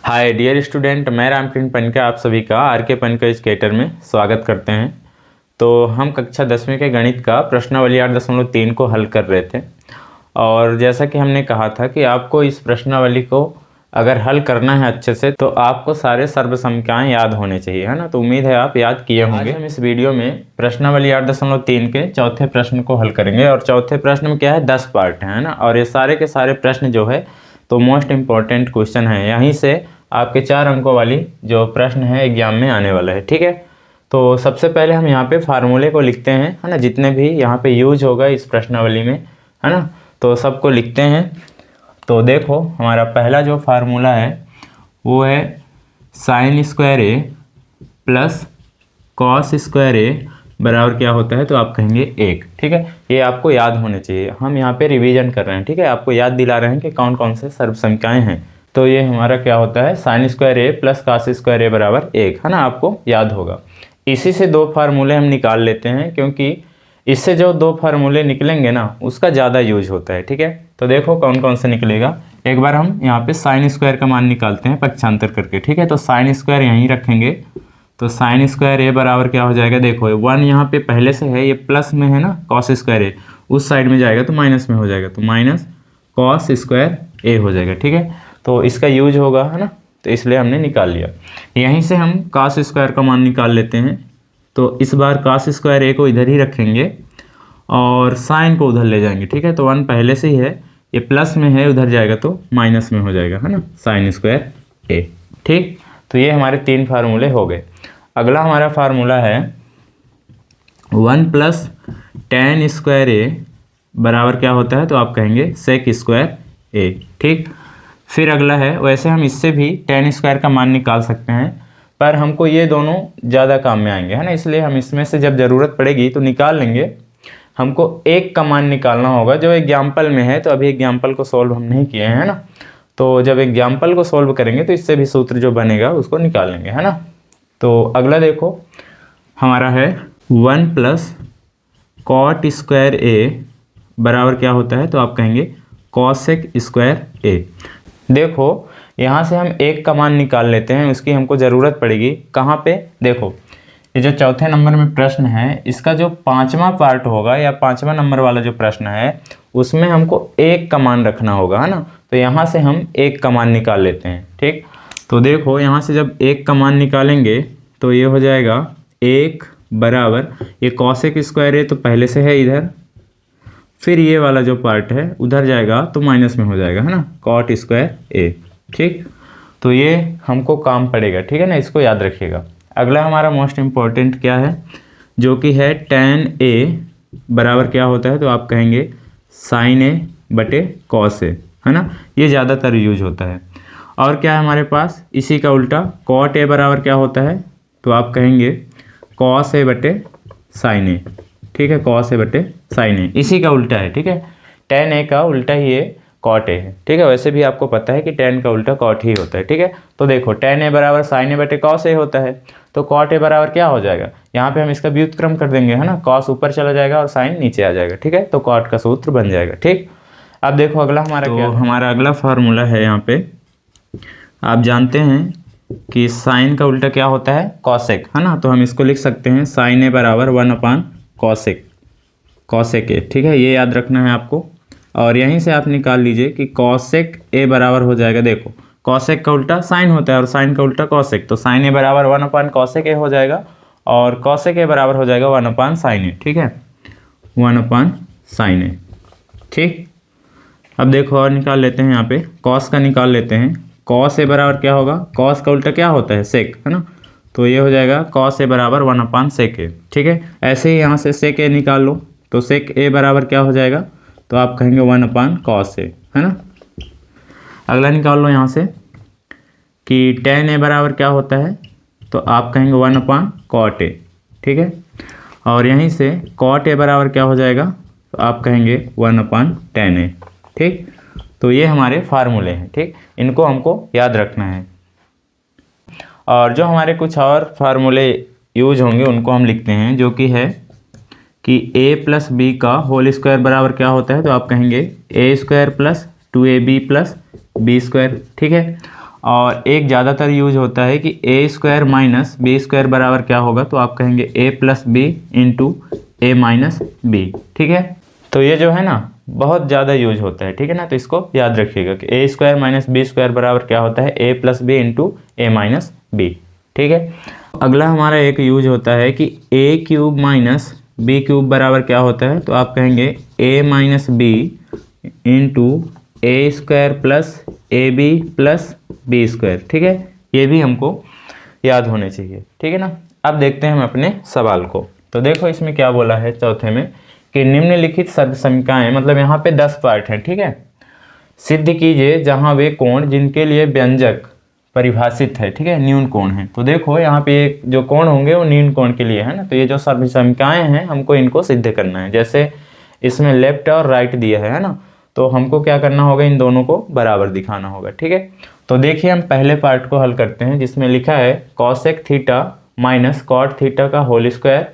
Hi dear student, मैं रामकिरण पनका आप सभी का आर के पनका एजुकेटर में स्वागत करते हैं। तो हम कक्षा 10वीं के गणित का प्रश्नावली 8.3 को हल कर रहे थे और जैसा कि हमने कहा था कि आपको इस प्रश्नावली को अगर हल करना है अच्छे से तो आपको सारे सर्वसंख्याएं याद होने चाहिए, है ना। तो उम्मीद है आप याद किए होंगे। हम इस वीडियो में प्रश्नावली 8.3 के चौथे प्रश्न को हल करेंगे और चौथे प्रश्न में क्या है, 10 पार्ट है ना। और ये सारे के सारे प्रश्न जो है तो मोस्ट इम्पॉर्टेंट क्वेश्चन है, यहीं से आपके 4 अंकों वाली जो प्रश्न है एग्जाम में आने वाला है, ठीक है। तो सबसे पहले हम यहाँ पे फार्मूले को लिखते हैं, है ना, जितने भी यहाँ पे यूज होगा इस प्रश्नावली में, है ना। तो सबको लिखते हैं। तो देखो हमारा पहला जो फार्मूला है वो है साइन स्क्वायर ए प्लस कॉस स्क्वायर ए बराबर क्या होता है, तो आप कहेंगे 1, ठीक है। ये आपको याद होने चाहिए, हम यहाँ पे रिवीजन कर रहे हैं, ठीक है। आपको याद दिला रहे हैं कि कौन कौन से सर्वसंख्याएं हैं। तो ये हमारा क्या होता है, साइन स्क्वायर ए प्लस कॉस स्क्वायर ए बराबर 1, है ना, आपको याद होगा। इसी से 2 फार्मूले हम निकाल लेते हैं, क्योंकि इससे जो 2 फार्मूले निकलेंगे ना उसका ज़्यादा यूज होता है, ठीक है। तो देखो कौन कौन से निकलेगा। एक बार हम यहाँ पे साइन स्क्वायर का मान निकालते हैं पक्षांतर करके, ठीक है। तो साइन स्क्वायर यहीं रखेंगे, तो साइन स्क्वायर ए बराबर क्या हो जाएगा, देखो 1 यहाँ पे पहले से है, ये प्लस में है ना, कॉस स्क्वायर ए उस साइड में जाएगा तो माइनस में हो जाएगा, तो माइनस कॉस स्क्वायर ए हो जाएगा, ठीक है। तो इसका यूज होगा, है ना, तो इसलिए हमने निकाल लिया। यहीं से हम कॉस स्क्वायर का मान निकाल लेते हैं। तो इस बार कॉस स्क्वायर ए को इधर ही रखेंगे और साइन को उधर ले जाएंगे, ठीक है। तो 1 पहले से ही है, ये प्लस में है, उधर जाएगा तो माइनस में हो जाएगा, है ना, साइन स्क्वायर ए, ठीक। तो ये हमारे 3 फार्मूले हो गए। अगला हमारा फार्मूला है 1 प्लस टेन स्क्वायर ए बराबर क्या होता है, तो आप कहेंगे सेक स्क्वायर ए, ठीक। फिर अगला है, वैसे हम इससे भी टेन स्क्वायर का मान निकाल सकते हैं, पर हमको ये दोनों ज़्यादा काम में आएंगे, है ना, इसलिए हम इसमें से जब ज़रूरत पड़ेगी तो निकाल लेंगे। हमको 1 का मान निकालना होगा जो एग्जाम्पल में है, तो अभी एग्जाम्पल को सॉल्व हम नहीं किए हैं, है ना। तो जब एग्जाम्पल को सॉल्व करेंगे तो इससे भी सूत्र जो बनेगा उसको निकाल लेंगे, है ना। तो अगला देखो हमारा है 1 प्लस कॉट स्क्वायर ए बराबर क्या होता है, तो आप कहेंगे कॉसेक स्क्वायर ए। देखो यहाँ से हम 1 का मान निकाल लेते हैं, उसकी हमको ज़रूरत पड़ेगी कहाँ पे, देखो ये जो चौथे नंबर में प्रश्न है इसका जो 5वां पार्ट होगा या 5वां नंबर वाला जो प्रश्न है उसमें हमको 1 का मान रखना होगा, है ना। तो यहाँ से हम 1 का मान निकाल लेते हैं, ठीक। तो देखो यहाँ से जब 1 का मान निकालेंगे तो ये हो जाएगा 1 बराबर, ये कॉसेक स्क्वायर है तो पहले से है इधर, फिर ये वाला जो पार्ट है उधर जाएगा तो माइनस में हो जाएगा, है ना, कॉट स्क्वायर ए, ठीक। तो ये हमको काम पड़ेगा, ठीक है ना, इसको याद रखिएगा। अगला हमारा मोस्ट इम्पॉर्टेंट क्या है, जो कि है टेन ए बराबर क्या होता है, तो आप कहेंगे साइन ए बटे कॉस ए, है ना, ये ज़्यादातर यूज होता है। और क्या है हमारे पास, इसी का उल्टा कॉट ए बराबर क्या होता है, तो आप कहेंगे कॉस ए बटे साइन ए, ठीक है, कॉस ए बटे साइन ए इसी का उल्टा है, ठीक है। टेन ए का उल्टा ही ये कॉट ए है, ठीक है। वैसे भी आपको पता है कि टेन का उल्टा कॉट ही होता है, ठीक है। तो देखो टेन ए बराबर साइन ए बटे कॉस ए होता है, तो कॉट ए बराबर क्या हो जाएगा, यहाँ पे हम इसका व्युत्क्रम कर देंगे, है ना, कॉस ऊपर चला जाएगा और साइन नीचे आ जाएगा, ठीक है। तो कॉट का सूत्र बन जाएगा, ठीक। अब देखो अगला हमारा तो क्या है? हमारा अगला फार्मूला है, यहाँ पे आप जानते हैं कि साइन का उल्टा क्या होता है, कॉसेक, है ना। तो हम इसको लिख सकते हैं साइन ए बराबर 1 कॉसेक, कॉसेक ए, ठीक है, ये याद रखना है आपको। और यहीं से आप निकाल लीजिए कि कॉसेक ए बराबर हो जाएगा, देखो कॉसेक का उल्टा साइन होता है और साइन का उल्टा कॉसेक, तो साइन ए बराबर 1 कॉसेक ए हो जाएगा और कॉसेक ए बराबर हो जाएगा 1 साइन ए, ठीक है, 1 साइन ए, ठीक। अब देखो और निकाल लेते हैं, यहाँ पे कॉस का निकाल लेते हैं। कॉस ए बराबर क्या होगा, कॉस का उल्टा क्या होता है, सेक, है ना। तो ये हो जाएगा कॉस ए बराबर 1 सेक ए, ठीक है। ऐसे ही यहाँ से सेक ए निकाल लो, तो सेक ए बराबर क्या हो जाएगा, तो आप कहेंगे 1 कॉस ए, है ना। अगला निकाल लो यहाँ से कि टेन ए बराबर क्या होता है, तो आप कहेंगे 1 कॉट ए, ठीक है। और यहीं से कॉट ए बराबर क्या हो जाएगा, तो आप कहेंगे 1 टेन ए, ठीक। तो ये हमारे फार्मूले हैं, ठीक, इनको हमको याद रखना है। और जो हमारे कुछ और फार्मूले यूज होंगे उनको हम लिखते हैं, जो कि है कि a प्लस बी का होल स्क्वायर बराबर क्या होता है, तो आप कहेंगे a square plus 2ab plus B square, ठीक है। और एक ज़्यादातर यूज होता है कि ए स्क्वायर माइनस बी स्क्वायर बराबर क्या होगा, तो आप कहेंगे a plus B into A minus B. ठीक है, तो ये जो है ना बहुत ज़्यादा यूज होता है। ठीक है ना, तो इसको याद रखिएगा कि ए स्क्वायर माइनस बी स्क्वायर बराबर क्या होता है, A plus B into A minus B. ठीक है, अगला हमारा एक यूज होता है कि A cube minus B cube बराबर क्या होता है, तो आप कहेंगे A minus B into A square plus A B plus B square. ठीक है, ये भी हमको याद होने चाहिए। ठीक है ना, अब देखते हैं हम अपने सवाल को। तो देखो इसमें क्या बोला है चौथे में कि निम्नलिखित समीकरण, मतलब यहाँ पे 10 पार्ट हैं। ठीक है, सिद्ध कीजिए जहाँ वे कोण जिनके लिए व्यंजक परिभाषित है, ठीक है, न्यून कोण है। तो देखो यहाँ पे एक जो कोण होंगे वो न्यून कोण के लिए है ना, तो ये जो समीकरण हैं हमको इनको सिद्ध करना है। जैसे इसमें लेफ्ट और राइट दिया है ना, तो हमको क्या करना होगा, इन दोनों को बराबर दिखाना होगा। ठीक है, तो देखिए हम पहले पार्ट को हल करते हैं जिसमें लिखा है cosec theta minus cot theta का होल स्क्वायर,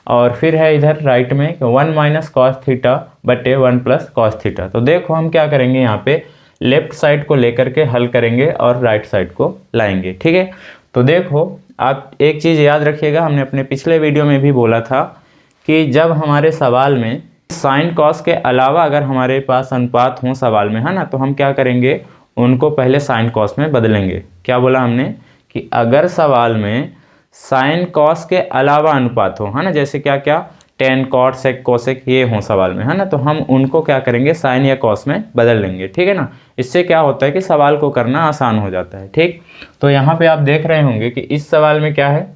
और फिर है इधर राइट में 1 माइनस कॉस थीटा बटे 1 प्लस कॉस थीटा। तो देखो हम क्या करेंगे, यहाँ पे लेफ्ट साइड को लेकर के हल करेंगे और राइट साइड को लाएंगे। ठीक है, तो देखो आप एक चीज़ याद रखिएगा, हमने अपने पिछले वीडियो में भी बोला था कि जब हमारे सवाल में साइन कॉस के अलावा अगर हमारे पास अनुपात हों सवाल में, है ना, तो हम क्या करेंगे, उनको पहले साइन कॉस में बदलेंगे। क्या बोला हमने कि अगर सवाल में साइन कॉस के अलावा अनुपात हो, है ना, जैसे क्या क्या टेन कॉट सेक कोसेक ये हों सवाल में, है ना, तो हम उनको क्या करेंगे, साइन या कॉस में बदल लेंगे। ठीक है ना, इससे क्या होता है कि सवाल को करना आसान हो जाता है। ठीक, तो यहाँ पे आप देख रहे होंगे कि इस सवाल में क्या है,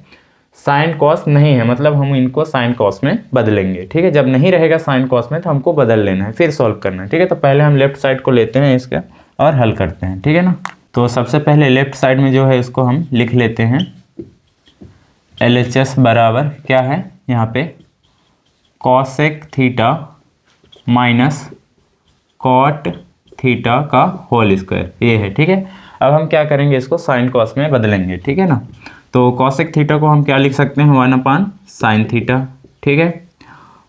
साइन कॉस नहीं है, मतलब हम इनको साइन कॉस में बदलेंगे। ठीक है, जब नहीं रहेगा साइन कॉस में तो हमको बदल लेना है, फिर सॉल्व करना है। ठीक है, तो पहले हम लेफ्ट साइड को लेते हैं इसका और हल करते हैं। ठीक है ना, तो सबसे पहले लेफ्ट साइड में जो है इसको हम लिख लेते हैं LHS बराबर क्या है, यहाँ पे cosec theta minus cot theta का होल स्क्वायर, ये है। ठीक है, अब हम क्या करेंगे, इसको साइन कॉस में बदलेंगे। ठीक है ना, तो कॉसेक थीटा को हम क्या लिख सकते हैं, 1 अपान साइन थीटा। ठीक है,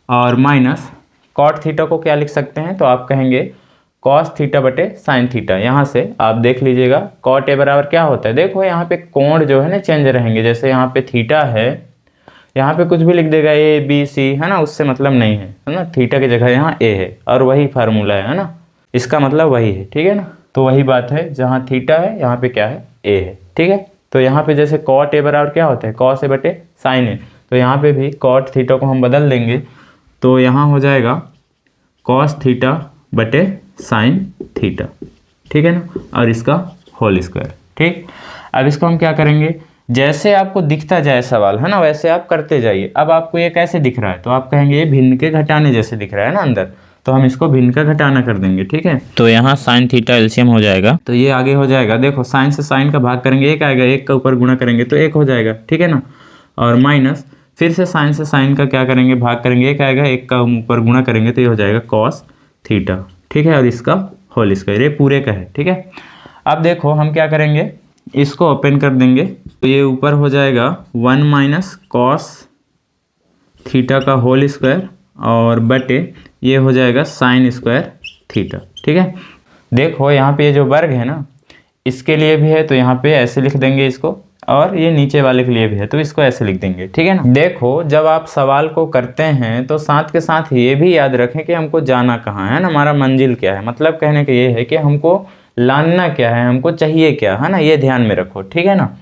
और माइनस कॉट थीटा को क्या लिख सकते हैं, तो आप कहेंगे कॉस थीटा बटे साइन थीटा। यहाँ से आप देख लीजिएगा कॉट ए बराबर क्या होता है, देखो यहाँ पे कोण जो है ना चेंज रहेंगे। जैसे यहाँ पे थीटा है, यहाँ पे कुछ भी लिख देगा ए बी सी, है ना, उससे मतलब नहीं है ना, थीटा की जगह यहाँ ए है और वही फार्मूला है ना, इसका मतलब वही है। ठीक है ना, तो वही बात है, जहाँ थीटा है यहाँ पे क्या है, ए है। ठीक है, तो यहाँ पे जैसे कॉट ए बराबर क्या होता है, कॉस ए बटे साइन ए, तो यहाँ पे भी कॉट थीटा को हम बदल देंगे, तो यहाँ हो जाएगा कॉस थीटा बटे साइन थीटा। ठीक है ना, और इसका होल स्क्वायर। ठीक, अब इसको हम क्या करेंगे, जैसे आपको दिखता जाए सवाल, है ना, वैसे आप करते जाइए। अब आपको ये कैसे दिख रहा है, तो आप कहेंगे ये भिन्न के घटाने जैसे दिख रहा है ना अंदर, तो हम इसको भिन्न का घटाना कर देंगे। ठीक है, तो यहाँ साइन थीटा एलसीएम हो जाएगा, तो ये आगे हो जाएगा, देखो साइन से साइन का भाग करेंगे एक आएगा, एक का ऊपर गुणा करेंगे तो एक हो जाएगा। ठीक है ना, और माइनस फिर से साइन का क्या करेंगे, भाग करेंगे एक आएगा, एक का ऊपर गुणा करेंगे तो ये हो जाएगा कॉस थीटा। ठीक है, और इसका होल स्क्वायर, ये पूरे का है। ठीक है, अब देखो हम क्या करेंगे, इसको ओपन कर देंगे तो ये ऊपर हो जाएगा 1 माइनस कॉस थीटा का होल स्क्वायर और बटे ये हो जाएगा साइन स्क्वायर थीटा। ठीक है, देखो यहाँ पे ये जो वर्ग है ना इसके लिए भी है, तो यहाँ पे ऐसे लिख देंगे इसको, और ये नीचे वाले के लिए भी है तो इसको ऐसे लिख देंगे। ठीक है ना, देखो जब आप सवाल को करते हैं तो साथ के साथ ये भी याद रखें कि हमको जाना कहाँ है ना, हमारा मंजिल क्या है, मतलब कहने का ये है कि हमको लाना क्या है, हमको चाहिए क्या है ना, ये ध्यान में रखो। ठीक है ना,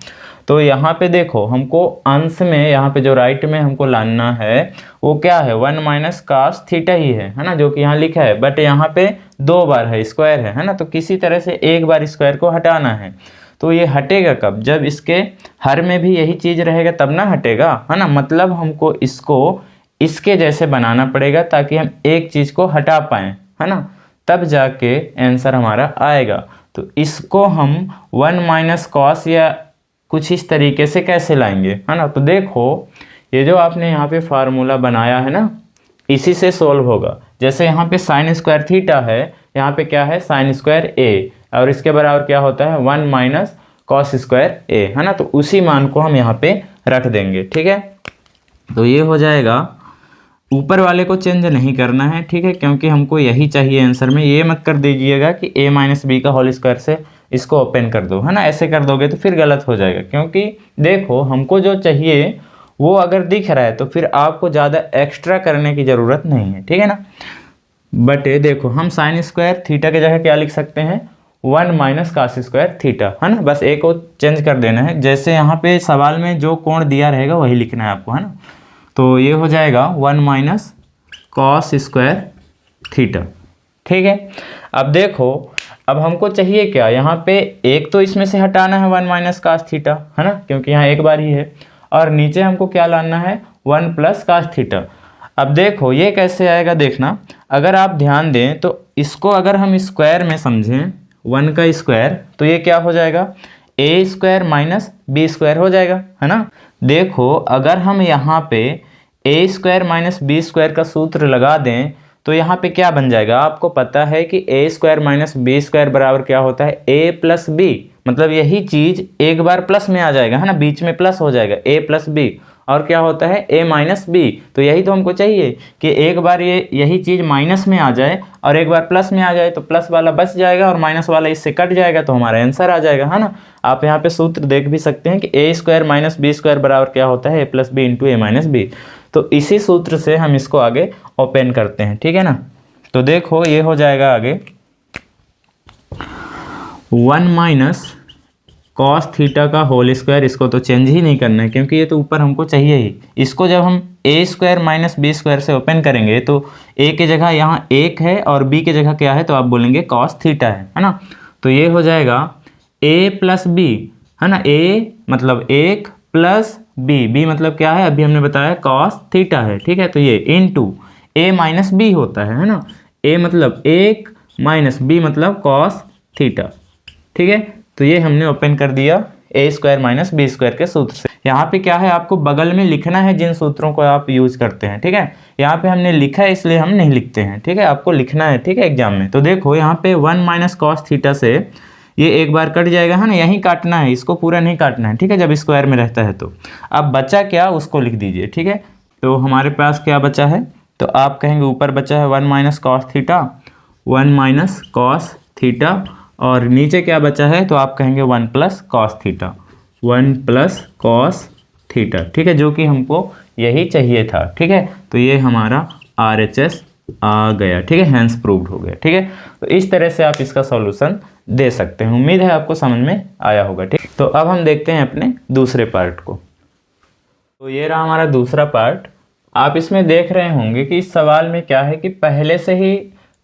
तो यहाँ पे देखो हमको अंश में, यहाँ पे जो राइट में हमको लाना है वो क्या है, 1 माइनस कास थीटा ही है ना, जो कि यहाँ लिखा है, बट यहाँ पे 2 बार है, स्क्वायर है ना, तो किसी तरह से एक बार स्क्वायर को हटाना है। तो ये हटेगा कब, जब इसके हर में भी यही चीज़ रहेगा तब ना हटेगा, है ना, मतलब हमको इसको इसके जैसे बनाना पड़ेगा ताकि हम एक चीज़ को हटा पाएँ, है ना, तब जाके आंसर हमारा आएगा। तो इसको हम 1 माइनस कॉस या कुछ इस तरीके से कैसे लाएंगे, है ना, तो देखो ये जो आपने यहाँ पे फार्मूला बनाया है ना इसी से सोल्व होगा। जैसे यहाँ पे साइन स्क्वायर थीटा है, यहाँ पे क्या है साइन स्क्वायर ए, और इसके बराबर क्या होता है 1 माइनस कॉस स्क्वायर ए, है ना, तो उसी मान को हम यहाँ पे रख देंगे। ठीक है, तो ये हो जाएगा, ऊपर वाले को चेंज नहीं करना है। ठीक है, क्योंकि हमको यही चाहिए आंसर में, ये मत कर दीजिएगा कि a माइनस बी का होल स्क्वायर से इसको ओपन कर दो, है ना। ऐसे कर दोगे तो फिर गलत हो जाएगा, क्योंकि देखो हमको जो चाहिए वो अगर दिख रहा है तो फिर आपको ज़्यादा एक्स्ट्रा करने की ज़रूरत नहीं है, ठीक है ना। बट देखो हम साइन स्क्वायर थीटा की जगह क्या लिख सकते हैं, 1 माइनस कास स्क्वायर थीटा, है ना। बस एक को चेंज कर देना है, जैसे यहाँ पे सवाल में जो कोण दिया रहेगा वही लिखना है आपको, है ना। तो ये हो जाएगा 1 माइनस कॉस स्क्वायर थीटा, ठीक है। अब देखो अब हमको चाहिए क्या, यहाँ पे एक तो इसमें से हटाना है 1 माइनस कास थीटा, है ना, क्योंकि यहाँ एक बार ही है, और नीचे हमको क्या लाना है 1 प्लस कास थीटा। अब देखो ये कैसे आएगा देखना, अगर आप ध्यान दें तो इसको अगर हम स्क्वायर में समझें 1 का स्क्वायर, तो ये क्या हो जाएगा ए स्क्वायर माइनस बी स्क्वायर हो जाएगा, है ना। देखो अगर हम यहाँ पे ए स्क्वायर माइनस बी स्क्वायर का सूत्र लगा दें तो यहाँ पे क्या बन जाएगा, आपको पता है कि ए स्क्वायर माइनस बी स्क्वायर बराबर क्या होता है, ए प्लस बी, मतलब यही चीज एक बार प्लस में आ जाएगा, है ना, बीच में प्लस हो जाएगा ए प्लस बी, और क्या होता है ए माइनस बी। तो यही तो हमको चाहिए कि एक बार यही चीज़ माइनस में आ जाए और एक बार प्लस में आ जाए, तो प्लस वाला बच जाएगा और माइनस वाला इससे कट जाएगा, तो हमारा आंसर आ जाएगा, है ना। आप यहाँ पे सूत्र देख भी सकते हैं कि ए स्क्वायर माइनस बी स्क्वायर बराबर क्या होता है, A plus B into A minus B. तो इसी सूत्र से हम इसको आगे ओपन करते हैं, ठीक है ना। तो देखो ये हो जाएगा आगे 1 माइनस कॉस थीटा का होल स्क्वायर, इसको तो चेंज ही नहीं करना है क्योंकि ये तो ऊपर हमको चाहिए ही। इसको जब हम ए स्क्वायर माइनस बी स्क्वायर से ओपन करेंगे तो ए की जगह यहाँ एक है और बी की जगह क्या है, तो आप बोलेंगे कॉस थीटा है ना। तो ये हो जाएगा ए प्लस बी, है ना, ए मतलब एक प्लस बी, बी मतलब क्या है, अभी हमने बताया कॉस थीटा है, ठीक है। तो ये इनटू ए माइनस बी होता है ना, ए मतलब एक माइनस बी मतलब कॉस थीटा, ठीक है। तो ये हमने ओपन कर दिया ए स्क्वायर माइनस बी स्क्वायर के सूत्र से। यहाँ पे क्या है, आपको बगल में लिखना है जिन सूत्रों को आप यूज करते हैं, ठीक है। यहाँ पे हमने लिखा है इसलिए हम नहीं लिखते हैं, ठीक है, आपको लिखना है, ठीक है, एग्जाम में। तो देखो यहाँ पे 1 माइनस कॉस थीटा से ये एक बार कट जाएगा, है ना, यहीं काटना है, इसको पूरा नहीं काटना है, ठीक है, जब स्क्वायर में रहता है। तो अब बचा क्या उसको लिख दीजिए, ठीक है। तो हमारे पास क्या बचा है, तो आप कहेंगे ऊपर बचा है 1 minus cos theta, 1 minus cos theta, और नीचे क्या बचा है, तो आप कहेंगे 1 plus cos theta, 1 plus cos theta, ठीक है, जो कि हमको यही चाहिए था, ठीक है। तो ये हमारा RHS आ गया, ठीक है, हैंस प्रूव्ड हो गया, ठीक है। तो इस तरह से आप इसका सॉल्यूशन दे सकते हैं। उम्मीद है आपको समझ में आया होगा, ठीक। तो अब हम देखते हैं अपने दूसरे पार्ट को। तो ये रहा हमारा दूसरा पार्ट। आप इसमें देख रहे होंगे कि इस सवाल में क्या है कि पहले से ही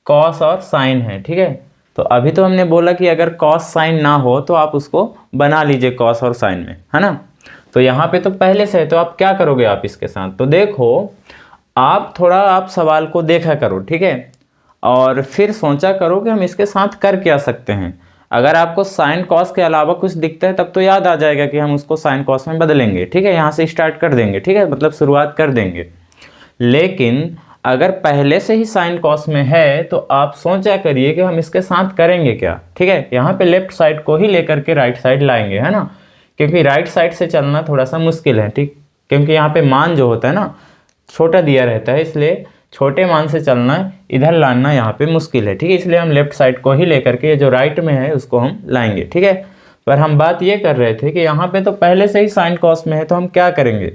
कॉस और साइन है, ठीक है। तो अभी तो हमने बोला कि अगर कॉस साइन ना हो तो आप उसको बना लीजिए कॉस और साइन में, है ना। तो यहाँ पे तो पहले से है, तो आप क्या करोगे आप इसके साथ, तो देखो आप थोड़ा आप सवाल को देखा करो, ठीक है, और फिर सोचा करो कि हम इसके साथ कर क्या सकते हैं। अगर आपको साइन कॉस के अलावा कुछ दिखता है तब तो याद आ जाएगा कि हम उसको साइन कॉस में बदलेंगे, ठीक है, यहाँ से स्टार्ट कर देंगे, ठीक है, मतलब शुरुआत कर देंगे। लेकिन अगर पहले से ही साइन कॉस में है तो आप सोचा करिए कि हम इसके साथ करेंगे क्या, ठीक है। यहाँ पे लेफ्ट साइड को ही लेकर के राइट साइड लाएंगे, है ना, क्योंकि राइट साइड से चलना थोड़ा सा मुश्किल है, ठीक, क्योंकि यहाँ पे मान जो होता है ना छोटा दिया रहता है, इसलिए छोटे मान से चलना इधर लाना यहाँ पे मुश्किल है, ठीक है, इसलिए हम लेफ्ट साइड को ही लेकर के जो राइट में है उसको हम लाएंगे, ठीक है। पर हम बात ये कर रहे थे कि यहाँ पे तो पहले से ही साइन कॉस में है, तो हम क्या करेंगे,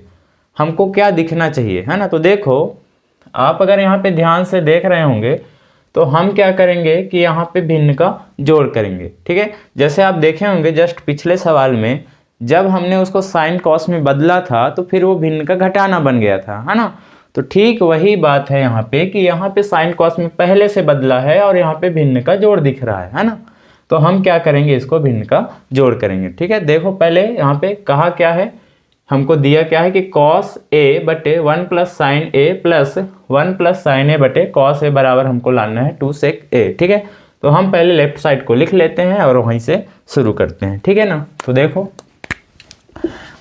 हमको क्या दिखना चाहिए, है ना। तो देखो आप अगर यहाँ पे ध्यान से देख रहे होंगे तो हम क्या करेंगे कि यहाँ पे भिन्न का जोड़ करेंगे, ठीक है। जैसे आप देखे होंगे जस्ट पिछले सवाल में जब हमने उसको साइन कॉस में बदला था तो फिर वो भिन्न का घटाना बन गया था, है ना। तो ठीक वही बात है यहाँ पे कि यहाँ पे साइन कॉस में पहले से बदला है और यहाँ पे भिन्न का जोड़ दिख रहा है ना। तो हम क्या करेंगे, इसको भिन्न का जोड़ करेंगे, ठीक है। देखो पहले यहाँ पे कहा क्या है, हमको दिया क्या है कि कॉस ए बटे 1 प्लस साइन ए प्लस 1 प्लस साइन ए बटे कॉस ए बराबर हमको लाना है 2 सेक ए, ठीक है। तो हम पहले लेफ्ट साइड को लिख लेते हैं और वहीं से शुरू करते हैं, ठीक है ना। तो देखो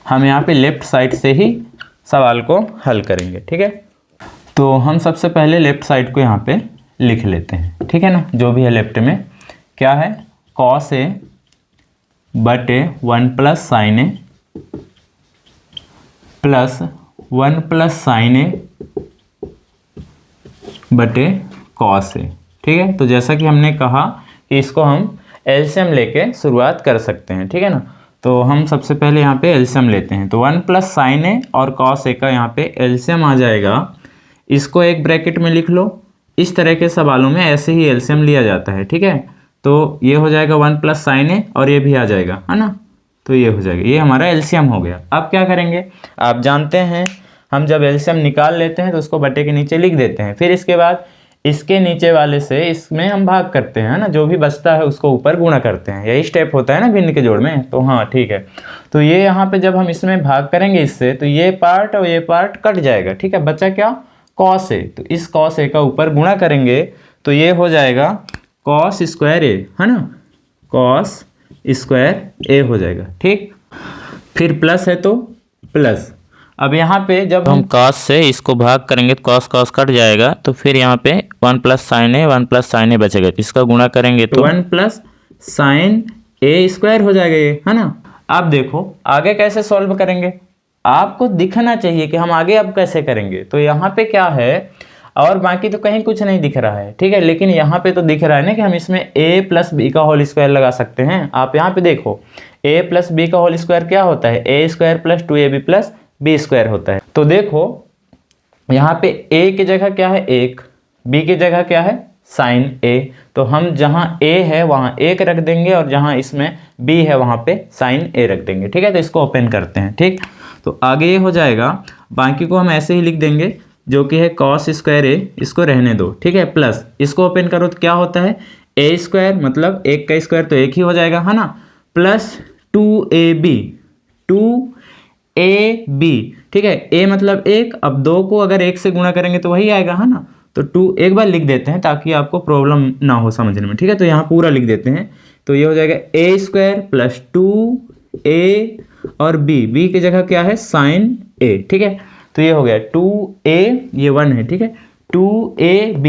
हम यहाँ पे लेफ्ट साइड से ही सवाल को हल करेंगे, ठीक है। तो हम सबसे पहले लेफ्ट साइड को यहाँ पे लिख लेते हैं, ठीक है ना, जो भी है लेफ्ट में क्या है, कॉस ए बटे 1 प्लस साइन ए प्लस 1 प्लस साइन ए बटे कॉस ए, ठीक है। तो जैसा कि हमने कहा कि इसको हम एलसीएम लेके शुरुआत कर सकते हैं, ठीक है ना। तो हम सबसे पहले यहाँ पे एलसीएम लेते हैं। तो 1 प्लस साइन ए और कॉस ए का यहाँ पे एलसीएम आ जाएगा। इसको एक ब्रैकेट में लिख लो। इस तरह के सवालों में ऐसे ही एलसीएम लिया जाता है, ठीक है। तो ये हो जाएगा 1 प्लस साइन ए और ये भी आ जाएगा, है ना। तो ये हो जाएगा, ये हमारा एलसीएम हो गया। अब क्या करेंगे, आप जानते हैं हम जब एलसीएम निकाल लेते हैं तो उसको बटे के नीचे लिख देते हैं। फिर इसके बाद इसके नीचे वाले से इसमें हम भाग करते हैं, ना। जो भी बचता है उसको ऊपर गुणा करते हैं। यही स्टेप होता है ना भिन्न के जोड़ में। तो हाँ ठीक है। तो ये यहाँ पे जब हम इसमें भाग करेंगे इससे, तो ये पार्ट और ये पार्ट कट जाएगा, ठीक है। बचा क्या, कॉस ए। तो इस कॉस ए का ऊपर गुणा करेंगे तो ये हो जाएगा कॉस स्क्वायर ए, है ना। कॉस स्क्वायर ए हो जाएगा, ठीक। फिर प्लस है तो प्लस। अब यहाँ पे जब हम कॉस से इसको भाग करेंगे तो कॉस कॉस कट जाएगा। तो फिर यहाँ पे 1 प्लस साइन ए 1 प्लस साइन ए बचेगा। इसका गुणा करेंगे तो 1 प्लस साइन ए स्क्वायर हो जाएगा ये, है ना। अब देखो आगे कैसे सॉल्व करेंगे, आपको दिखना चाहिए कि हम आगे अब कैसे करेंगे। तो यहाँ पे क्या है, और बाकी तो कहीं कुछ नहीं दिख रहा है, ठीक है। लेकिन यहाँ पे तो दिख रहा है ना कि हम इसमें a प्लस बी का होल स्क्वायर लगा सकते हैं। आप यहाँ पे देखो a प्लस बी का होल स्क्वायर क्या होता है, a square plus 2ab plus B square होता है। तो देखो यहाँ पे a की जगह क्या है 1, b की जगह क्या है साइन a। तो हम जहाँ a है वहाँ 1 रख देंगे और जहाँ इसमें b है वहाँ पे साइन a रख देंगे, ठीक है। तो इसको ओपन करते हैं, ठीक। तो आगे ये हो जाएगा, बाकी को हम ऐसे ही लिख देंगे जो कि है कॉस स्क्वायर ए, इसको रहने दो, ठीक है। प्लस इसको ओपन करो तो क्या होता है ए स्क्वायर, मतलब 1 का स्क्वायर तो 1 ही हो जाएगा, है ना। प्लस 2ab, 2ab, ठीक है। a मतलब 1, अब 2 को अगर 1 से गुणा करेंगे तो वही आएगा, है ना। तो 2 एक बार लिख देते हैं ताकि आपको प्रॉब्लम ना हो समझने में, ठीक है। तो यहाँ पूरा लिख देते हैं। तो ये हो जाएगा a स्क्वायर प्लस 2a और b की जगह क्या है साइन a, ठीक है। तो ये हो गया 2a, ये 1 है, ठीक है, 2ab,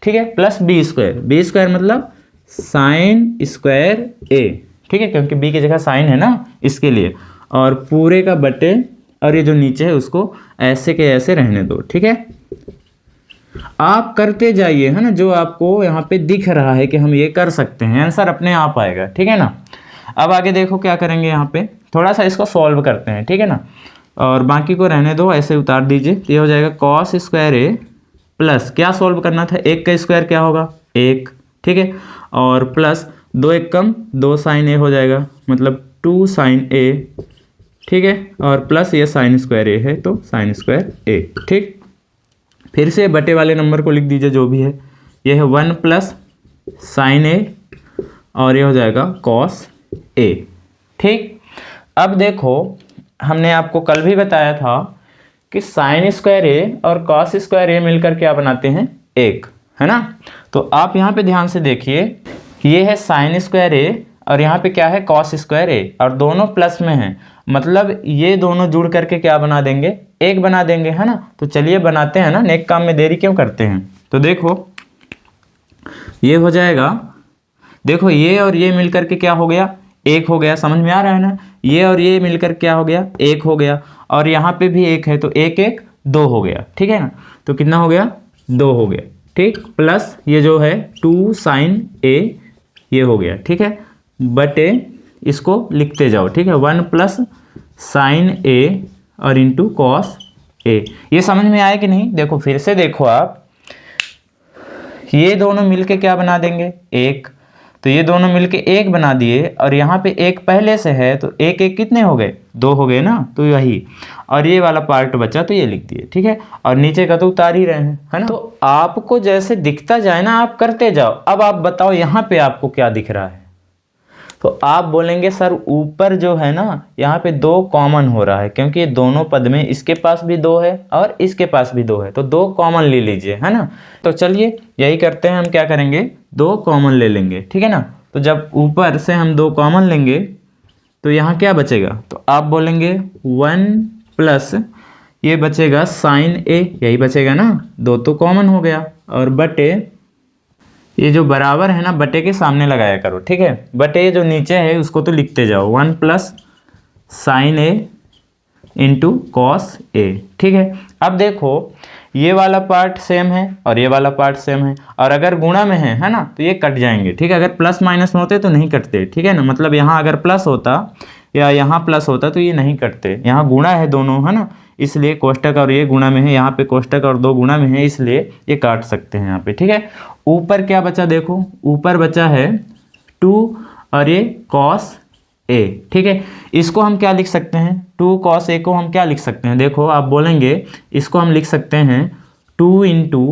ठीक है, प्लस b स्क्वायर मतलब साइन स्क्वायर a, ठीक है, क्योंकि b की जगह साइन है ना इसके लिए। और पूरे का बटे, और ये जो नीचे है उसको ऐसे के ऐसे रहने दो, ठीक है। आप करते जाइए, है ना, जो आपको यहाँ पे दिख रहा है कि हम ये कर सकते हैं, आंसर अपने आप आएगा, ठीक है ना। अब आगे देखो क्या करेंगे, यहाँ पे थोड़ा सा इसको सॉल्व करते हैं, ठीक है ना। और बाकी को रहने दो, ऐसे उतार दीजिए। ये हो जाएगा कॉस स्क्वायर ए प्लस, क्या सॉल्व करना था, 1 का स्क्वायर क्या होगा 1, ठीक है। और प्लस 2 1 कम 2 साइन ए हो जाएगा, मतलब 2 साइन ए, ठीक है। और प्लस ये साइन स्क्वायर ए है तो साइन स्क्वायर ए, ठीक। फिर से बटे वाले नंबर को लिख दीजिए जो भी है। ये है 1 प्लस साइन ए और ये हो जाएगा कॉस ए, ठीक। अब देखो हमने आपको कल भी बताया था कि साइन स्क्वायर ए और कॉस स्क्वायर ए मिलकर क्या बनाते हैं 1, है ना। तो आप यहाँ पे ध्यान से देखिए, ये है साइन स्क्वायर ए और यहाँ पे क्या है कॉस स्क्वायर ए, और दोनों प्लस में हैं, मतलब ये दोनों जुड़ करके क्या बना देंगे 1 बना देंगे, है ना। तो चलिए बनाते हैं ना, नेक काम में देरी क्यों करते हैं। तो देखो ये हो जाएगा, देखो ये और ये मिलकर के क्या हो गया 1 हो गया, समझ में आ रहा है ना। ये और ये मिलकर क्या हो गया 1 हो गया, और यहाँ पे भी 1 है तो 1 1 2 हो गया, ठीक है ना। तो कितना हो गया 2 हो गया, ठीक। प्लस ये जो है 2 साइन ए ये हो गया, ठीक है। बटे इसको लिखते जाओ, ठीक है, 1 प्लस साइन ए और इंटू कॉस ए। ये समझ में आया कि नहीं, देखो फिर से देखो आप, ये दोनों मिलके क्या बना देंगे 1, तो ये दोनों मिलके 1 बना दिए, और यहाँ पे 1 पहले से है तो 1 1 कितने हो गए 2 हो गए ना, तो यही, और ये वाला पार्ट बचा तो ये लिख दिए, ठीक है। और नीचे का तो उतार ही रहे हैं, है ना। तो आपको जैसे दिखता जाए ना आप करते जाओ। अब आप बताओ यहाँ पे आपको क्या दिख रहा है, तो आप बोलेंगे सर ऊपर जो है ना यहाँ पे 2 कॉमन हो रहा है, क्योंकि ये दोनों पद में इसके पास भी 2 है और इसके पास भी 2 है, तो 2 कॉमन ले लीजिए, है ना। तो चलिए यही करते हैं, हम क्या करेंगे 2 कॉमन ले लेंगे, ठीक है ना। तो जब ऊपर से हम 2 कॉमन लेंगे तो यहाँ क्या बचेगा, तो आप बोलेंगे 1 प्लस ये बचेगा साइन ए, यही बचेगा ना, 2 तो कॉमन हो गया, और बटे ये जो बराबर है ना बटे के सामने लगाया करो, ठीक है। बटे ये जो नीचे है उसको तो लिखते जाओ, 1 plus sign A into cos A, ठीक है। अब देखो ये वाला पार्ट सेम है और ये वाला पार्ट सेम है, और अगर गुणा में है ना, तो ये कट जाएंगे, ठीक है। अगर प्लस माइनस में होते तो नहीं कटते, ठीक है ना। मतलब यहाँ अगर प्लस होता या यहाँ प्लस होता तो ये नहीं कटते। यहाँ गुणा है दोनों, है ना, इसलिए कोष्टक और ये गुणा में है, यहाँ पे कोष्टक और 2 गुणा में है, इसलिए ये काट सकते हैं यहाँ पे, ठीक है। ऊपर क्या बचा देखो, ऊपर बचा है 2 और ये cos a, ठीक है। इसको हम क्या लिख सकते हैं, 2 cos a को हम क्या लिख सकते हैं, देखो आप बोलेंगे इसको हम लिख सकते हैं 2 इंटू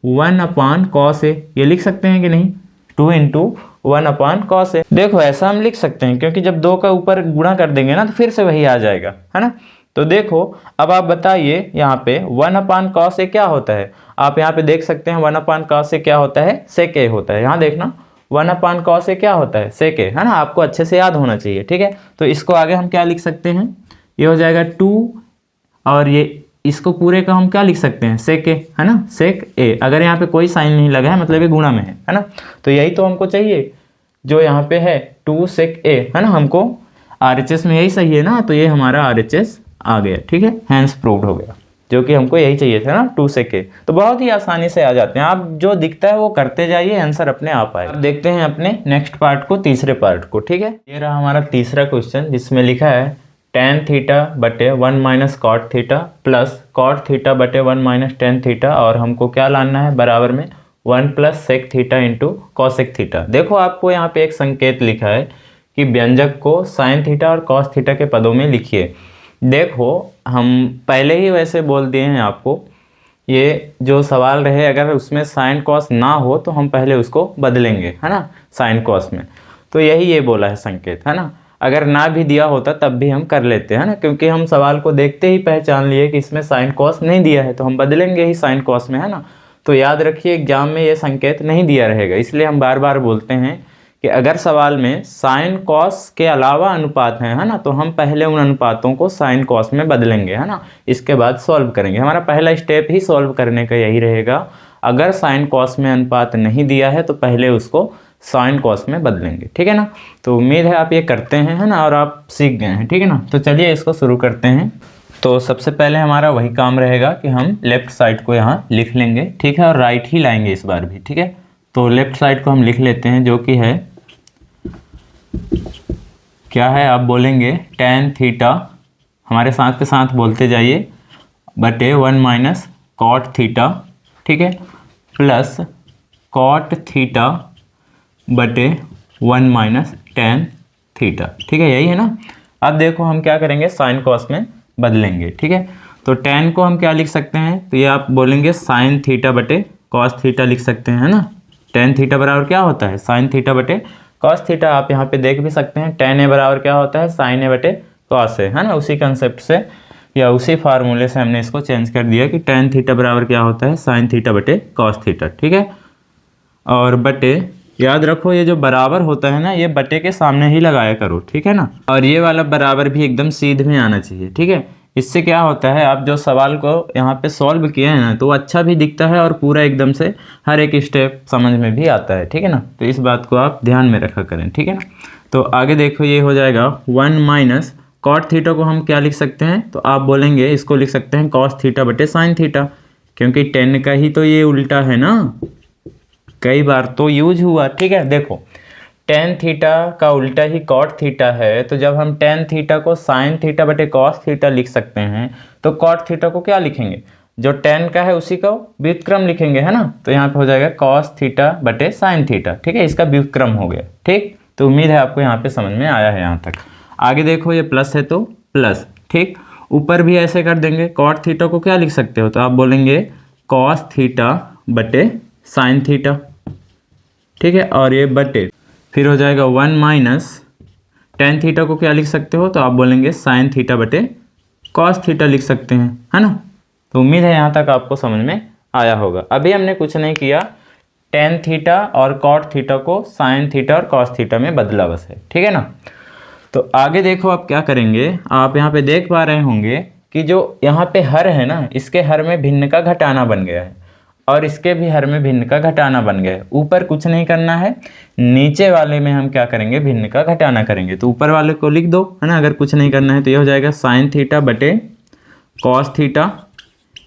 1 cos a, ये लिख सकते हैं कि नहीं, 2 इंटू 1 cos a। देखो ऐसा हम लिख सकते हैं क्योंकि जब 2 का ऊपर गुणा कर देंगे ना तो फिर से वही आ जाएगा, है ना। तो देखो अब आप बताइए यहाँ पे 1 cos a क्या होता है। आप यहाँ पे देख सकते हैं 1 cos a क्या होता है, sec a होता है। यहाँ देखना 1 cos a क्या होता है, sec a, है ना। आपको अच्छे से याद होना चाहिए, ठीक है। तो इसको आगे हम क्या लिख सकते हैं, ये हो जाएगा 2 और ये इसको पूरे का हम क्या लिख सकते हैं, sec a, है ना, sec a। अगर यहाँ पे कोई साइन नहीं लगा है मतलब ये गुणा में है ना। तो यही तो हमको चाहिए जो यहाँ पे है 2 sec a, है ना। हमको RHS में यही सही है ना, तो ये हमारा RHS आ गया, ठीक है, हैंस प्रूव्ड हो गया, जो कि हमको यही चाहिए था ना, 2 sec a। तो बहुत ही आसानी से आ जाते हैं, आप जो दिखता है वो करते जाइए, आंसर अपने आप आएगा। अब देखते हैं अपने नेक्स्ट पार्ट को, तीसरे पार्ट को, ठीक है। ये रहा हमारा तीसरा क्वेश्चन जिसमें लिखा है tan थीटा बटे 1 minus cot theta plus cot theta बटे 1 माइनस टेन थीटा, और हमको क्या लाना है बराबर में 1 plus sec theta into cosec theta. देखो आपको यहाँ पे एक संकेत लिखा है कि व्यंजक को साइन थीटा और कॉस थीटा के पदों में लिखिए। देखो हम पहले ही वैसे बोल दिए हैं आपको, ये जो सवाल रहे अगर उसमें साइन कॉस ना हो तो हम पहले उसको बदलेंगे, है ना, साइन कॉस में। तो यही ये बोला है संकेत, है ना। अगर ना भी दिया होता तब भी हम कर लेते हैं ना, क्योंकि हम सवाल को देखते ही पहचान लिए कि इसमें साइन कॉस नहीं दिया है तो हम बदलेंगे ही साइन कॉस में, है ना। तो याद रखिए एग्जाम में ये संकेत नहीं दिया रहेगा, इसलिए हम बार बार बोलते हैं कि अगर सवाल में साइन कॉस के अलावा अनुपात हैं, है ना, तो हम पहले उन अनुपातों को साइन कॉस में बदलेंगे, है ना, इसके बाद सॉल्व करेंगे। हमारा पहला स्टेप ही सॉल्व करने का यही रहेगा। अगर साइन कॉस में अनुपात नहीं दिया है तो पहले उसको साइन कॉस में बदलेंगे, ठीक है ना। तो उम्मीद है आप ये करते हैं, है ना, और आप सीख गए हैं, ठीक है ना। तो चलिए इसको शुरू करते हैं। तो सबसे पहले हमारा वही काम रहेगा कि हम लेफ्ट साइड को यहाँ लिख लेंगे, ठीक है, और राइट ही लाएंगे इस बार भी, ठीक है। तो लेफ्ट साइड को हम लिख लेते हैं, जो कि है क्या है, आप बोलेंगे tan थीटा, हमारे साथ के साथ बोलते जाइए, बटे 1 माइनस कॉट थीटा, ठीक है, प्लस कॉट थीटा बटे 1 माइनस tan थीटा, ठीक है, यही है ना। अब देखो हम क्या करेंगे, साइन कॉस में बदलेंगे, ठीक है। तो tan को हम क्या लिख सकते हैं, तो ये आप बोलेंगे साइन थीटा बटे कॉस थीटा लिख सकते हैं, है ना। tan थीटा बराबर क्या होता है, साइन थीटा बटे कॉस थीटा। आप यहाँ पे देख भी सकते हैं tan a बराबर क्या होता है, साइन a बटे कॉस a, है ना। उसी कंसेप्ट से या उसी फार्मूले से हमने इसको चेंज कर दिया कि tan थीटा बराबर क्या होता है, साइन थीटा बटे कॉस थीटा, ठीक है। और बटे, याद रखो ये जो बराबर होता है ना, ये बटे के सामने ही लगाया करो, ठीक है ना। और ये वाला बराबर भी एकदम सीधे में आना चाहिए, ठीक है। इससे क्या होता है, आप जो सवाल को यहाँ पे सॉल्व किए हैं ना, तो अच्छा भी दिखता है और पूरा एकदम से हर एक स्टेप समझ में भी आता है, ठीक है ना। तो इस बात को आप ध्यान में रखा करें, ठीक है ना। तो आगे देखो ये हो जाएगा 1 माइनस कॉट थीटा को हम क्या लिख सकते हैं, तो आप बोलेंगे इसको लिख सकते हैं कॉस थीटा बटे साइन थीटा, क्योंकि tan का ही तो ये उल्टा है ना, कई बार तो यूज हुआ, ठीक है। देखो tan थीटा का उल्टा ही cot थीटा है, तो जब हम tan थीटा को sin थीटा बटे cos थीटा लिख सकते हैं, तो cot थीटा को क्या लिखेंगे, जो tan का है उसी का व्युत्क्रम लिखेंगे, है ना। तो यहाँ पे हो जाएगा cos थीटा बटे sin थीटा, ठीक है, इसका व्युत्क्रम हो गया, ठीक। तो उम्मीद है आपको यहाँ पे समझ में आया है यहाँ तक। आगे देखो ये प्लस है तो प्लस, ठीक, ऊपर भी ऐसे कर देंगे। cot थीटा को क्या लिख सकते हो, तो आप बोलेंगे cos थीटा बटे sin थीटा, ठीक है, और ये बटे फिर हो जाएगा 1 माइनस tan थीटा को क्या लिख सकते हो, तो आप बोलेंगे साइन थीटा बटे कॉस थीटा लिख सकते हैं, है ना। तो उम्मीद है यहाँ तक आपको समझ में आया होगा। अभी हमने कुछ नहीं किया, tan थीटा और कॉट थीटा को साइन थीटा और कॉस थीटा में बदला बस है, ठीक है ना। तो आगे देखो आप क्या करेंगे, आप यहाँ पे देख पा रहे होंगे कि जो यहाँ पे हर है ना, इसके हर में भिन्न का घटाना बन गया है, और इसके भी हर में भिन्न का घटाना बन गया है। ऊपर कुछ नहीं करना है, नीचे वाले में हम क्या करेंगे, भिन्न का घटाना करेंगे। तो ऊपर वाले को लिख दो, है ना, अगर कुछ नहीं करना है। तो ये हो जाएगा साइन थीटा बटे कॉस थीटा,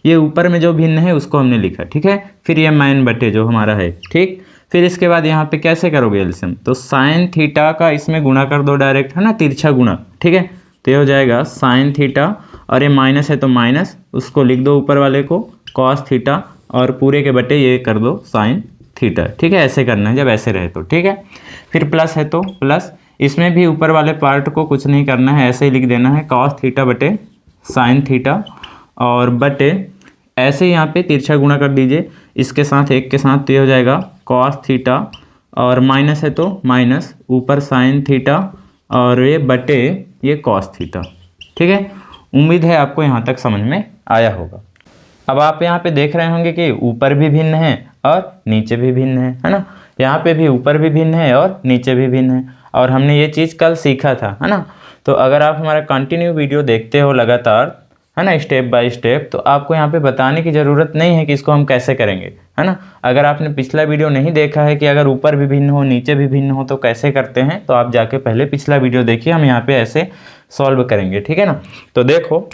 ये ऊपर में जो भिन्न है उसको हमने लिखा, ठीक है। फिर ये माइन बटे जो हमारा है, ठीक। फिर इसके बाद यहाँ पे कैसे करोगे एलसीएम, तो साइन थीटा का इसमें गुणा कर दो डायरेक्ट, है ना, तिरछा गुणा, ठीक है। तो ये हो जाएगा साइन थीटा, और ये माइनस है तो माइनस, उसको लिख दो ऊपर वाले को कॉस थीटा, और पूरे के बटे ये कर दो साइन थीटा, ठीक है। ऐसे करना है जब ऐसे रहे तो, ठीक है। फिर प्लस है तो प्लस, इसमें भी ऊपर वाले पार्ट को कुछ नहीं करना है, ऐसे ही लिख देना है कॉस थीटा बटे साइन थीटा, और बटे ऐसे ही यहाँ पे तिरछा गुणा कर दीजिए इसके साथ, एक के साथ, तो ये हो जाएगा कॉस थीटा, और माइनस है तो माइनस, ऊपर साइन थीटा, और ये बटे ये कॉस थीटा, ठीक है। उम्मीद है आपको यहाँ तक समझ में आया होगा। अब आप यहाँ पे देख रहे होंगे कि ऊपर भी भिन्न है और नीचे भी भिन्न है ना। यहाँ पे भी ऊपर भी भिन्न है और नीचे भी भिन्न है, और हमने ये चीज़ कल सीखा था, है ना। तो अगर आप हमारा कंटिन्यू वीडियो देखते हो लगातार, है ना, स्टेप बाय स्टेप, तो आपको यहाँ पे बताने की ज़रूरत नहीं है कि इसको हम कैसे करेंगे, है ना। अगर आपने पिछला वीडियो नहीं देखा है कि अगर ऊपर भी भिन्न हो नीचे भी भिन्न हो तो कैसे करते हैं, तो आप जाके पहले पिछला वीडियो देखिए, हम यहाँ पे ऐसे सॉल्व करेंगे, ठीक है ना। तो देखो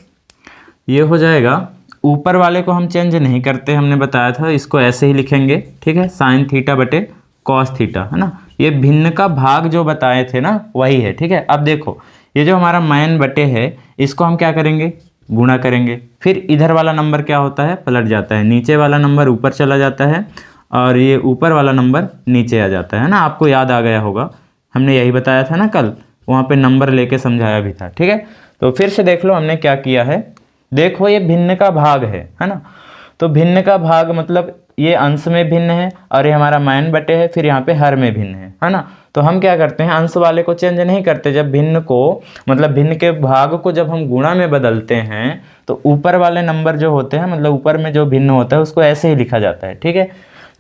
ये हो जाएगा, ऊपर वाले को हम चेंज नहीं करते, हमने बताया था, इसको ऐसे ही लिखेंगे, ठीक है, साइन थीटा बटे कॉस थीटा, है ना। ये भिन्न का भाग जो बताए थे ना वही है, ठीक है। अब देखो ये जो हमारा माइन बटे है इसको हम क्या करेंगे, गुणा करेंगे। फिर इधर वाला नंबर क्या होता है, पलट जाता है, नीचे वाला नंबर ऊपर चला जाता है, और ये ऊपर वाला नंबर नीचे आ जाता है ना। आपको याद आ गया होगा, हमने यही बताया था ना कल, वहाँ पे नंबर लेके समझाया भी था, ठीक है। तो फिर से देख लो हमने क्या किया है, देखो ये भिन्न का भाग है ना। तो भिन्न का भाग मतलब ये अंश में भिन्न है, और ये हमारा माइन बटे है, फिर यहाँ पे हर में भिन्न है ना। तो हम क्या करते हैं, अंश वाले को चेंज नहीं करते, जब भिन्न को मतलब भिन्न के भाग को जब हम गुणा में बदलते हैं तो ऊपर वाले नंबर जो होते हैं, मतलब ऊपर में जो भिन्न होता है उसको ऐसे ही लिखा जाता है, ठीक है।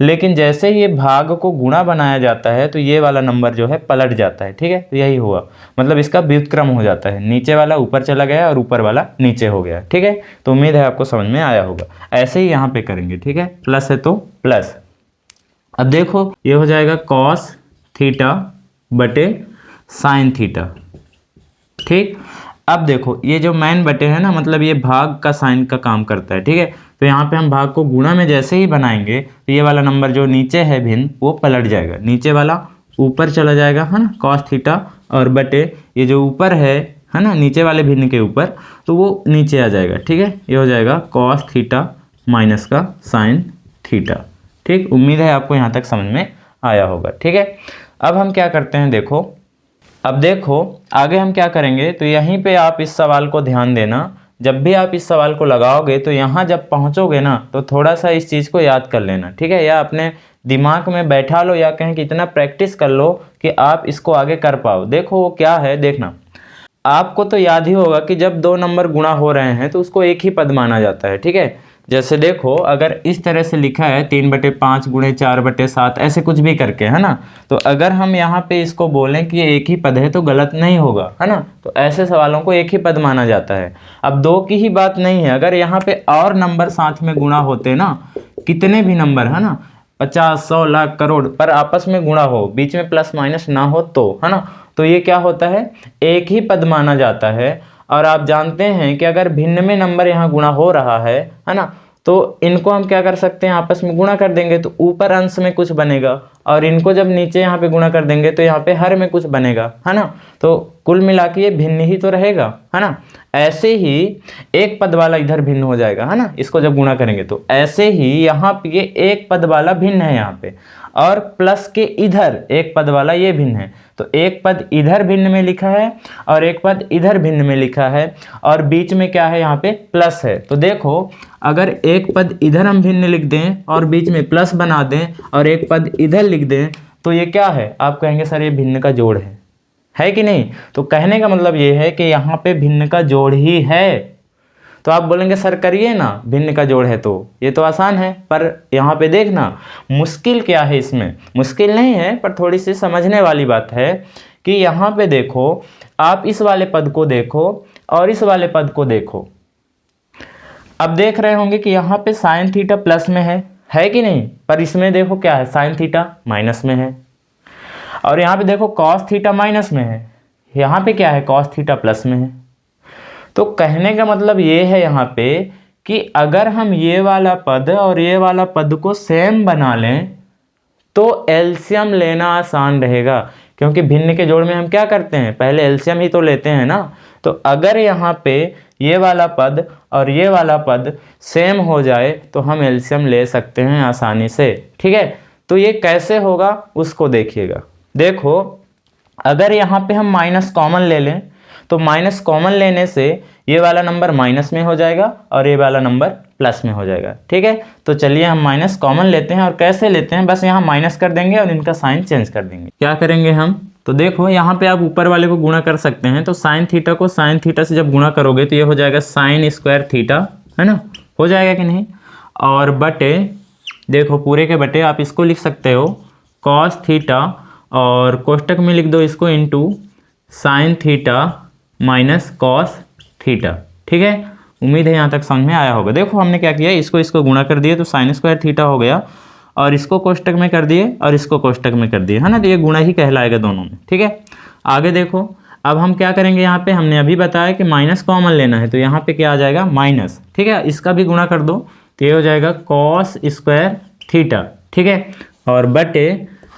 लेकिन जैसे ही ये भाग को गुणा बनाया जाता है तो ये वाला नंबर जो है पलट जाता है, ठीक है। तो यही हुआ, मतलब इसका व्युत्क्रम हो जाता है, नीचे वाला ऊपर चला गया और ऊपर वाला नीचे हो गया, ठीक है। तो उम्मीद है आपको समझ में आया होगा। ऐसे ही यहाँ पे करेंगे, ठीक है। प्लस है तो प्लस, अब देखो ये हो जाएगा कॉस थीटा बटे साइन थीटा, ठीक। अब देखो ये जो माइन बटे है ना, मतलब ये भाग का साइन का काम करता है, ठीक है। तो यहाँ पे हम भाग को गुणा में जैसे ही बनाएंगे तो ये वाला नंबर जो नीचे है भिन्न वो पलट जाएगा, नीचे वाला ऊपर चला जाएगा, है ना, कॉस थीटा, और बटे ये जो ऊपर है ना, नीचे वाले भिन्न के ऊपर, तो वो नीचे आ जाएगा, ठीक है। ये हो जाएगा कॉस थीटा माइनस का साइन थीटा, ठीक। उम्मीद है आपको यहाँ तक समझ में आया होगा, ठीक है। अब हम क्या करते हैं, देखो अब देखो आगे हम क्या करेंगे, तो यहीं पे आप इस सवाल को ध्यान देना, जब भी आप इस सवाल को लगाओगे तो यहाँ जब पहुँचोगे ना तो थोड़ा सा इस चीज़ को याद कर लेना, ठीक है, या अपने दिमाग में बैठा लो, या कहें कि इतना प्रैक्टिस कर लो कि आप इसको आगे कर पाओ। देखो वो क्या है, देखना आपको तो याद ही होगा कि जब दो नंबर गुणा हो रहे हैं तो उसको एक ही पद माना जाता है, ठीक है। जैसे देखो अगर इस तरह से लिखा है 3/5 गुणे 4/7 ऐसे कुछ भी करके, है ना, तो अगर हम यहाँ पे इसको बोलें कि ये एक ही पद है तो गलत नहीं होगा, है ना। तो ऐसे सवालों को एक ही पद माना जाता है। अब दो की ही बात नहीं है, अगर यहाँ पे और नंबर साथ में गुणा होते ना, कितने भी नंबर, है ना, 50, 100, लाख, करोड़, पर आपस में गुणा हो, बीच में प्लस माइनस ना हो, तो है ना, तो ये क्या होता है, एक ही पद माना जाता है। और आप जानते हैं कि अगर भिन्न में नंबर यहाँ गुणा हो रहा है ना, तो इनको हम क्या कर सकते हैं, आपस में गुणा कर देंगे तो ऊपर अंश में कुछ बनेगा, और इनको जब नीचे यहाँ पे गुणा कर देंगे तो यहाँ पे हर में कुछ बनेगा, है ना। तो कुल मिला के ये भिन्न ही तो रहेगा, है ना। ऐसे ही एक पद वाला इधर भिन्न हो जाएगा, है ना, इसको जब गुणा करेंगे तो ऐसे ही यहाँ पे ये एक पद वाला भिन्न है यहाँ पे, और प्लस के इधर एक पद वाला ये भिन्न है। तो एक पद इधर भिन्न में लिखा है और एक पद इधर भिन्न में लिखा है, और बीच में क्या है, यहाँ पे प्लस है। तो देखो अगर एक पद इधर हम भिन्न लिख दें और बीच में प्लस बना दें और एक पद इधर लिख दें तो ये क्या है, आप कहेंगे सर ये भिन्न का जोड़ है कि नहीं। तो कहने का मतलब ये है कि यहाँ पे भिन्न का जोड़ ही है। तो आप बोलेंगे सर करिए ना, भिन्न का जोड़ है तो ये तो आसान है, पर यहाँ पे देखना मुश्किल क्या है, इसमें मुश्किल नहीं है पर थोड़ी सी समझने वाली बात है कि यहाँ पे देखो आप इस वाले पद को देखो और इस वाले पद को देखो। अब देख रहे होंगे कि यहाँ पे साइन थीटा प्लस में है कि नहीं, पर इसमें देखो क्या है, साइन थीटा माइनस में है, और यहाँ पे देखो कॉस थीटा माइनस में है, यहाँ पे क्या है, कॉस थीटा प्लस में है। तो कहने का मतलब ये है यहाँ पे कि अगर हम ये वाला पद और ये वाला पद को सेम बना लें तो एलसीएम लेना आसान रहेगा, क्योंकि भिन्न के जोड़ में हम क्या करते हैं, पहले एलसीएम ही तो लेते हैं ना। तो अगर यहाँ पे ये वाला पद और ये वाला पद सेम हो जाए तो हम एलसीएम ले सकते हैं आसानी से, ठीक है। तो ये कैसे होगा उसको देखिएगा। देखो अगर यहाँ पे हम माइनस कॉमन ले लें तो माइनस कॉमन लेने से ये वाला नंबर माइनस में हो जाएगा और ये वाला नंबर प्लस में हो जाएगा, ठीक है। तो चलिए हम माइनस कॉमन लेते हैं, और कैसे लेते हैं, बस यहाँ माइनस कर देंगे और इनका साइन चेंज कर देंगे। क्या करेंगे हम, तो देखो यहाँ पे आप ऊपर वाले को गुणा कर सकते हैं, तो साइन थीटा को साइन थीटा से जब गुणा करोगे तो ये हो जाएगा साइन स्क्वायर थीटा, है ना, हो जाएगा कि नहीं। और बटे, देखो पूरे के बटे आप इसको लिख सकते हो कॉस थीटा, और कोष्टक में लिख दो इसको into sine theta minus cos theta, ठीक है। उम्मीद है यहाँ तक समझ में आया होगा। देखो हमने क्या किया, इसको गुणा कर दिए तो साइन स्क्वायर थीटा हो गया, और इसको कोष्टक में कर दिए और इसको कोष्टक में कर दिए, है ना। तो ये गुणा ही कहलाएगा दोनों में, ठीक है। आगे देखो अब हम क्या करेंगे, यहाँ पे हमने अभी बताया कि माइनस कॉमन लेना है, तो यहाँ पे क्या आ जाएगा माइनस, ठीक है। इसका भी गुणा कर दो तो ये हो जाएगा कॉस स्क्वायर थीटा, ठीक है। और बटे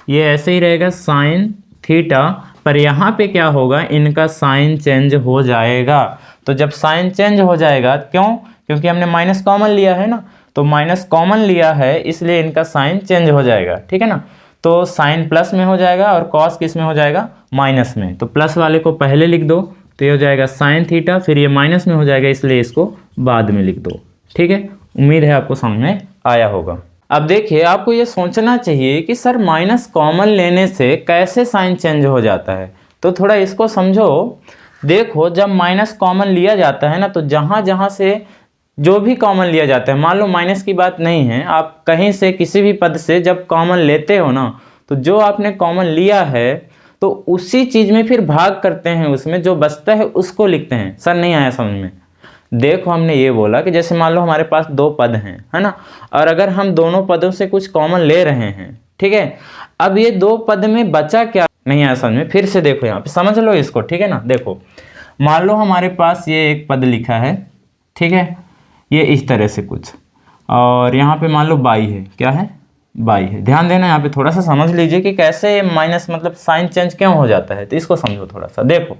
ये ऐसे ही रहेगा साइन थीटा, पर यहाँ पे क्या होगा, इनका साइन चेंज हो जाएगा। तो जब साइन चेंज हो जाएगा, क्यों, क्योंकि हमने माइनस कॉमन लिया है ना, तो माइनस कॉमन लिया है इसलिए इनका साइन चेंज हो जाएगा, ठीक है ना। तो साइन प्लस में हो जाएगा और कॉस किस में हो जाएगा, माइनस में। तो प्लस वाले को पहले लिख दो तो ये हो जाएगा साइन थीटा, फिर ये माइनस में हो जाएगा इसलिए इसको बाद में लिख दो, ठीक है। उम्मीद है आपको समझ में आया होगा। अब देखिए आपको ये सोचना चाहिए कि सर माइनस कॉमन लेने से कैसे साइन चेंज हो जाता है, तो थोड़ा इसको समझो। देखो जब माइनस कॉमन लिया जाता है ना, तो जहाँ जहाँ से जो भी कॉमन लिया जाता है, मान लो माइनस की बात नहीं है, आप कहीं से किसी भी पद से जब कॉमन लेते हो ना, तो जो आपने कॉमन लिया है तो उसी चीज़ में फिर भाग करते हैं, उसमें जो बचता है उसको लिखते हैं। सर नहीं आया समझ में। देखो हमने ये बोला कि जैसे मान लो हमारे पास दो पद हैं, है ना, और अगर हम दोनों पदों से कुछ कॉमन ले रहे हैं, ठीक है। अब ये दो पद में बचा क्या, नहीं आया समझ में, फिर से देखो यहाँ पे समझ लो इसको, ठीक है ना। देखो मान लो हमारे पास ये एक पद लिखा है, ठीक है, ये इस तरह से कुछ, और यहाँ पे मान लो बाई है, क्या है, बाई है। ध्यान देना यहाँ पे, थोड़ा सा समझ लीजिए कि कैसे माइनस मतलब साइन चेंज क्यों हो जाता है, तो इसको समझो थोड़ा सा। देखो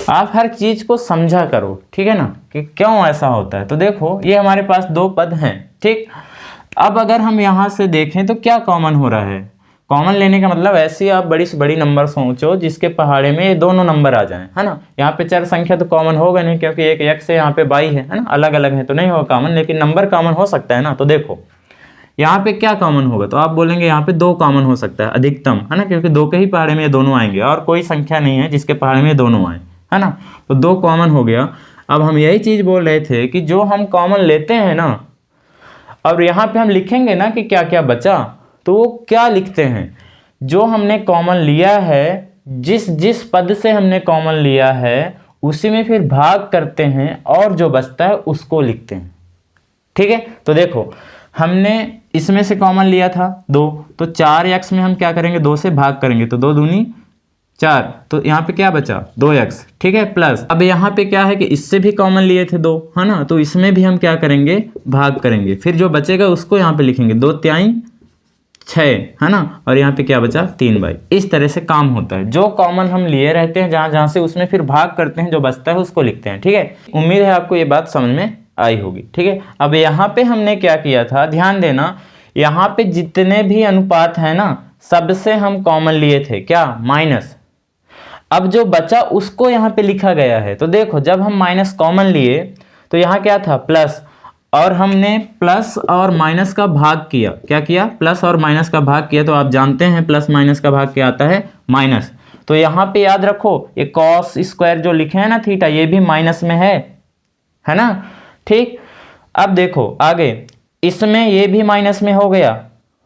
आप हर चीज को समझा करो, ठीक है ना, कि क्यों ऐसा होता है। तो देखो ये हमारे पास दो पद हैं, ठीक। अब अगर हम यहाँ से देखें तो क्या कॉमन हो रहा है, कॉमन लेने का मतलब ऐसी आप बड़ी से बड़ी नंबर सोचो जिसके पहाड़े में ये दोनों नंबर आ जाएं, है ना। यहाँ पे चर संख्या तो कॉमन होगा नहीं, क्योंकि एक x है, यहाँ पे बाई है ना, अलग अलग है तो नहीं होगा कॉमन, लेकिन नंबर कॉमन हो सकता है ना। तो देखो यहाँ पे क्या कॉमन होगा, तो आप बोलेंगे यहाँ पे दो कॉमन हो सकता है अधिकतम, है ना, क्योंकि दो के ही पहाड़े में ये दोनों आएंगे और कोई संख्या नहीं है जिसके पहाड़े में ये दोनों आए, है ना। तो दो कॉमन हो गया। अब हम यही चीज बोल रहे थे कि जो हम कॉमन लेते हैं ना, अब यहाँ पे हम लिखेंगे ना कि क्या क्या बचा, तो वो क्या लिखते हैं, जो हमने कॉमन लिया है, जिस जिस पद से हमने कॉमन लिया है उसी में फिर भाग करते हैं और जो बचता है उसको लिखते हैं, ठीक है। तो देखो हमने इसमें से कॉमन लिया था 2, तो 4x में हम क्या करेंगे, 2 से भाग करेंगे, तो 2 दूनी 4, तो यहाँ पे क्या बचा 2x, ठीक है, प्लस अब यहाँ पे क्या है कि इससे भी कॉमन लिए थे 2, है ना, तो इसमें भी हम क्या करेंगे, भाग करेंगे, फिर जो बचेगा उसको यहाँ पे लिखेंगे 2 तिहाई 6, है ना, और यहाँ पे क्या बचा 3/। इस तरह से काम होता है, जो कॉमन हम लिए रहते हैं जहाँ जहाँ से उसमें फिर भाग करते हैं, जो बचता है उसको लिखते हैं, ठीक है। उम्मीद है आपको ये बात समझ में आई होगी, ठीक है। अब यहाँ पे हमने क्या किया था, ध्यान देना, यहाँ पे जितने भी अनुपात है ना सबसे हम कॉमन लिए थे क्या, माइनस। अब जो बचा उसको यहाँ पे लिखा गया है। तो देखो जब हम माइनस कॉमन लिए तो यहाँ क्या था प्लस, और हमने प्लस और माइनस का भाग किया, क्या किया, प्लस और माइनस का भाग किया। तो आप जानते हैं प्लस माइनस का भाग क्या आता है, माइनस। तो यहाँ पे याद रखो ये कॉस स्क्वायर जो लिखे हैं ना थीटा, ये भी माइनस में है ना, ठीक। अब देखो आगे इसमें ये भी माइनस में हो गया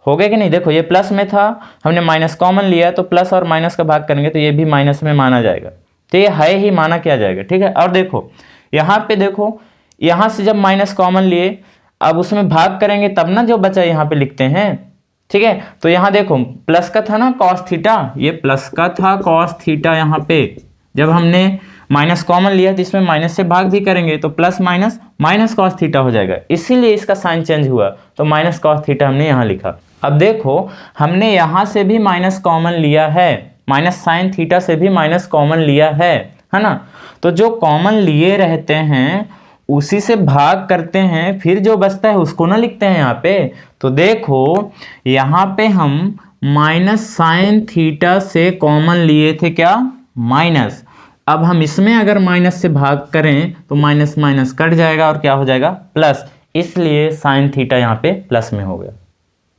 कि नहीं, देखो ये प्लस में था, हमने माइनस कॉमन लिया तो प्लस और माइनस का भाग करेंगे तो ये भी माइनस में माना जाएगा, तो ये है ही माना क्या जाएगा, ठीक है। और देखो यहाँ पे देखो, यहाँ से जब माइनस कॉमन लिए अब उसमें भाग करेंगे तब ना जो बचा यहाँ पे लिखते हैं, ठीक है। तो यहाँ देखो प्लस का था ना कॉस थीटा, ये प्लस का था कॉस थीटा, यहाँ पे जब हमने माइनस कॉमन लिया तो इसमें माइनस से भाग भी करेंगे तो plus minus minus cos theta हो जाएगा, इसीलिए इसका साइन चेंज हुआ, तो माइनस कॉस थीटा हमने यहाँ लिखा। अब देखो हमने यहाँ से भी माइनस कॉमन लिया है, माइनस साइन थीटा से भी माइनस कॉमन लिया है ना। तो जो कॉमन लिए रहते हैं उसी से भाग करते हैं, फिर जो बचता है उसको ना लिखते हैं यहाँ पे। तो देखो यहाँ पे हम माइनस साइन थीटा से कॉमन लिए थे क्या, माइनस। अब हम इसमें अगर माइनस से भाग करें तो माइनस माइनस कट जाएगा और क्या हो जाएगा, प्लस, इसलिए साइन थीटा यहाँ पे प्लस में हो गया।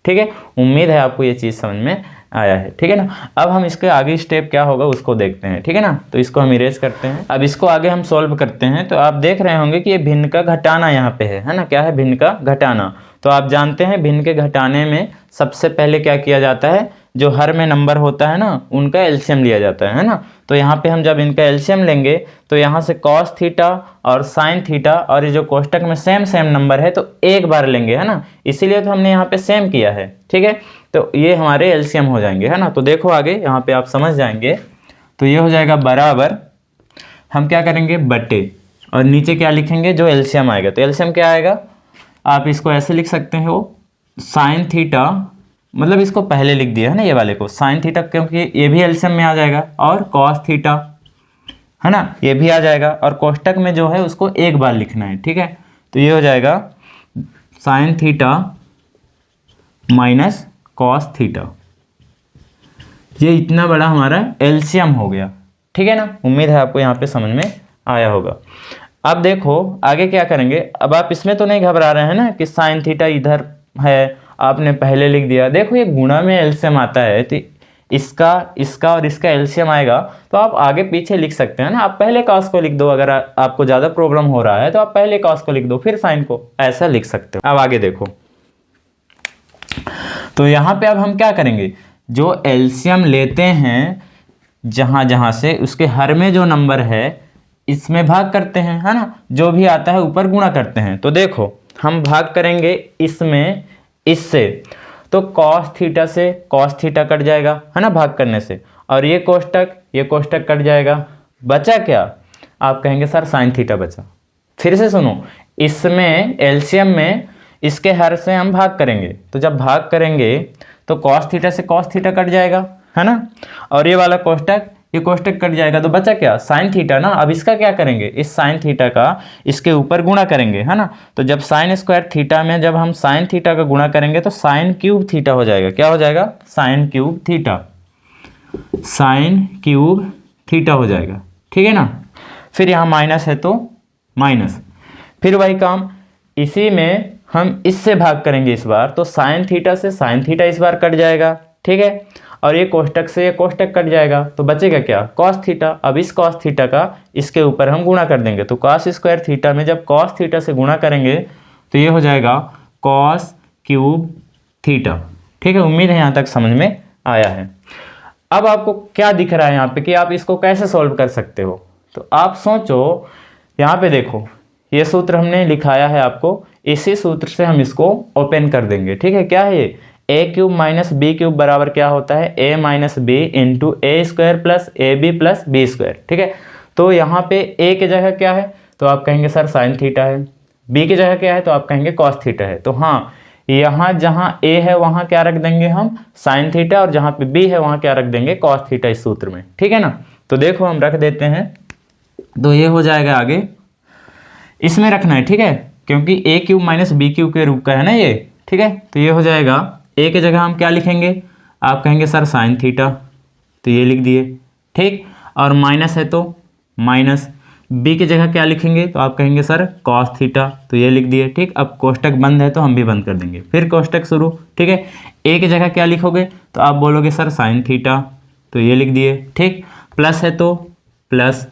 ठीक है, उम्मीद है आपको ये चीज़ समझ में आया है। ठीक है ना। अब हम इसके आगे स्टेप क्या होगा उसको देखते हैं। ठीक है ना, तो इसको हम इरेज करते हैं। अब इसको आगे हम सॉल्व करते हैं। तो आप देख रहे होंगे कि ये भिन्न का घटाना यहाँ पे है ना। क्या है, भिन्न का घटाना। तो आप जानते हैं भिन्न के घटाने में सबसे पहले क्या किया जाता है, जो हर में नंबर होता है ना उनका एलसीएम लिया जाता है ना। तो यहाँ पे हम जब इनका एलसीएम लेंगे तो यहाँ से कॉस थीटा और साइन थीटा और ये जो कोष्टक में सेम सेम नंबर है तो एक बार लेंगे, है ना, इसीलिए तो हमने यहाँ पे सेम किया है। ठीक है, तो ये हमारे एलसीएम हो जाएंगे, है ना। तो देखो आगे यहाँ पे आप समझ जाएंगे। तो ये हो जाएगा बराबर, हम क्या करेंगे, बटे, और नीचे क्या लिखेंगे, जो एलसीएम आएगा। तो एलसीएम क्या आएगा, आप इसको ऐसे लिख सकते हो, साइन थीटा, मतलब इसको पहले लिख दिया है ना ये वाले को, साइन थीटा, क्योंकि ये भी एलसीएम में आ जाएगा, और कॉस थीटा, है ना, ये भी आ जाएगा, और कोष्टक में जो है उसको एक बार लिखना है। ठीक है, तो ये हो जाएगा sine theta minus cos theta. ये इतना बड़ा हमारा एलसीएम हो गया। ठीक है ना, उम्मीद है आपको यहाँ पे समझ में आया होगा। अब देखो आगे क्या करेंगे। अब आप इसमें तो नहीं घबरा रहे हैं ना कि साइन थीटा इधर है, आपने पहले लिख दिया। देखो ये गुणा में एलसीएम आता है, तो इसका और इसका एलसीएम आएगा तो आप आगे पीछे लिख सकते हैं ना। आप पहले कॉस को लिख दो, अगर आपको ज़्यादा प्रॉब्लम हो रहा है तो आप पहले कॉस को लिख दो फिर साइन को, ऐसा लिख सकते हो। अब आगे देखो, तो यहाँ पे अब हम क्या करेंगे, जो एलसीएम लेते हैं जहाँ जहाँ से, उसके हर में जो नंबर है इसमें भाग करते हैं, है ना, जो भी आता है ऊपर गुणा करते हैं। तो देखो हम भाग करेंगे इसमें इससे, तो कॉस थीटा से कॉस थीटा कट जाएगा, है ना, भाग करने से, और ये कोष्टक कट जाएगा। बचा क्या, आप कहेंगे सर साइन थीटा बचा। फिर से सुनो, इसमें एलसीएम में इसके हर से हम भाग करेंगे, तो जब भाग करेंगे तो कॉस थीटा से कॉस थीटा कट जाएगा, है ना, और ये वाला कोष्टक, ये कोष्टक कट जाएगा, तो बचा क्या, साइन थीटा ना। अब इसका क्या करेंगे, इस साइन थीटा का इसके ऊपर गुणा करेंगे, है ना। तो जब साइन स्क्वायर थीटा में जब हम साइन थीटा का गुणा करेंगे तो साइन क्यूब थीटा हो जाएगा। क्या हो जाएगा, sine cube theta, sine cube theta हो जाएगा। ठीक है ना। फिर यहाँ माइनस है तो माइनस, फिर वही काम, इसी में हम इससे भाग करेंगे इस बार, तो साइन थीटा से साइन थीटा इस बार कट जाएगा। ठीक है, और ये कोष्टक से ये कोष्टक कट जाएगा, तो बचेगा क्या, कॉस थीटा। अब इस कॉस थीटा का इसके ऊपर हम गुणा कर देंगे, तो कॉस स्क्वायर थीटा में जब कॉस थीटा से गुणा करेंगे तो ये हो जाएगा कॉस क्यूब थीटा। ठीक है, उम्मीद है यहाँ तक समझ में आया है। अब आपको क्या दिख रहा है यहाँ पे कि आप इसको कैसे सॉल्व कर सकते हो। तो आप सोचो, यहाँ पे देखो ये सूत्र हमने लिखाया है आपको, इसी सूत्र से हम इसको ओपन कर देंगे। ठीक है, क्या है ये, A cube minus B cube बराबर क्या होता है, A minus B into A square plus A B plus B square. ठीक है, तो यहाँ पे ए की जगह क्या है, तो आप कहेंगे सर साइन थीटा है, बी की जगह क्या है, तो आप कहेंगे कॉस थीटा है। तो हाँ, यहाँ जहाँ ए है वहाँ क्या रख देंगे हम, साइन थीटा, और जहाँ पे बी है वहाँ क्या रख देंगे, कॉस थीटा इस सूत्र में। ठीक है ना, तो देखो हम रख देते हैं, तो ये हो जाएगा, आगे इसमें रखना है। ठीक है, क्योंकि ए क्यूब माइनस बी क्यूब के रूप का है ना ये। ठीक है, तो ये हो जाएगा, ए की जगह हम क्या लिखेंगे, आप कहेंगे सर साइन थीटा, तो ये लिख दिए। ठीक, और माइनस है तो माइनस, बी की जगह क्या लिखेंगे, तो आप कहेंगे सर कॉस थीटा, तो ये लिख दिए। ठीक, अब कोष्टक बंद है तो हम भी बंद कर देंगे, फिर कोष्टक शुरू। ठीक है, ए की जगह क्या लिखोगे, तो आप बोलोगे सर साइन थीटा, तो ये लिख दिए। ठीक, प्लस है तो प्लस,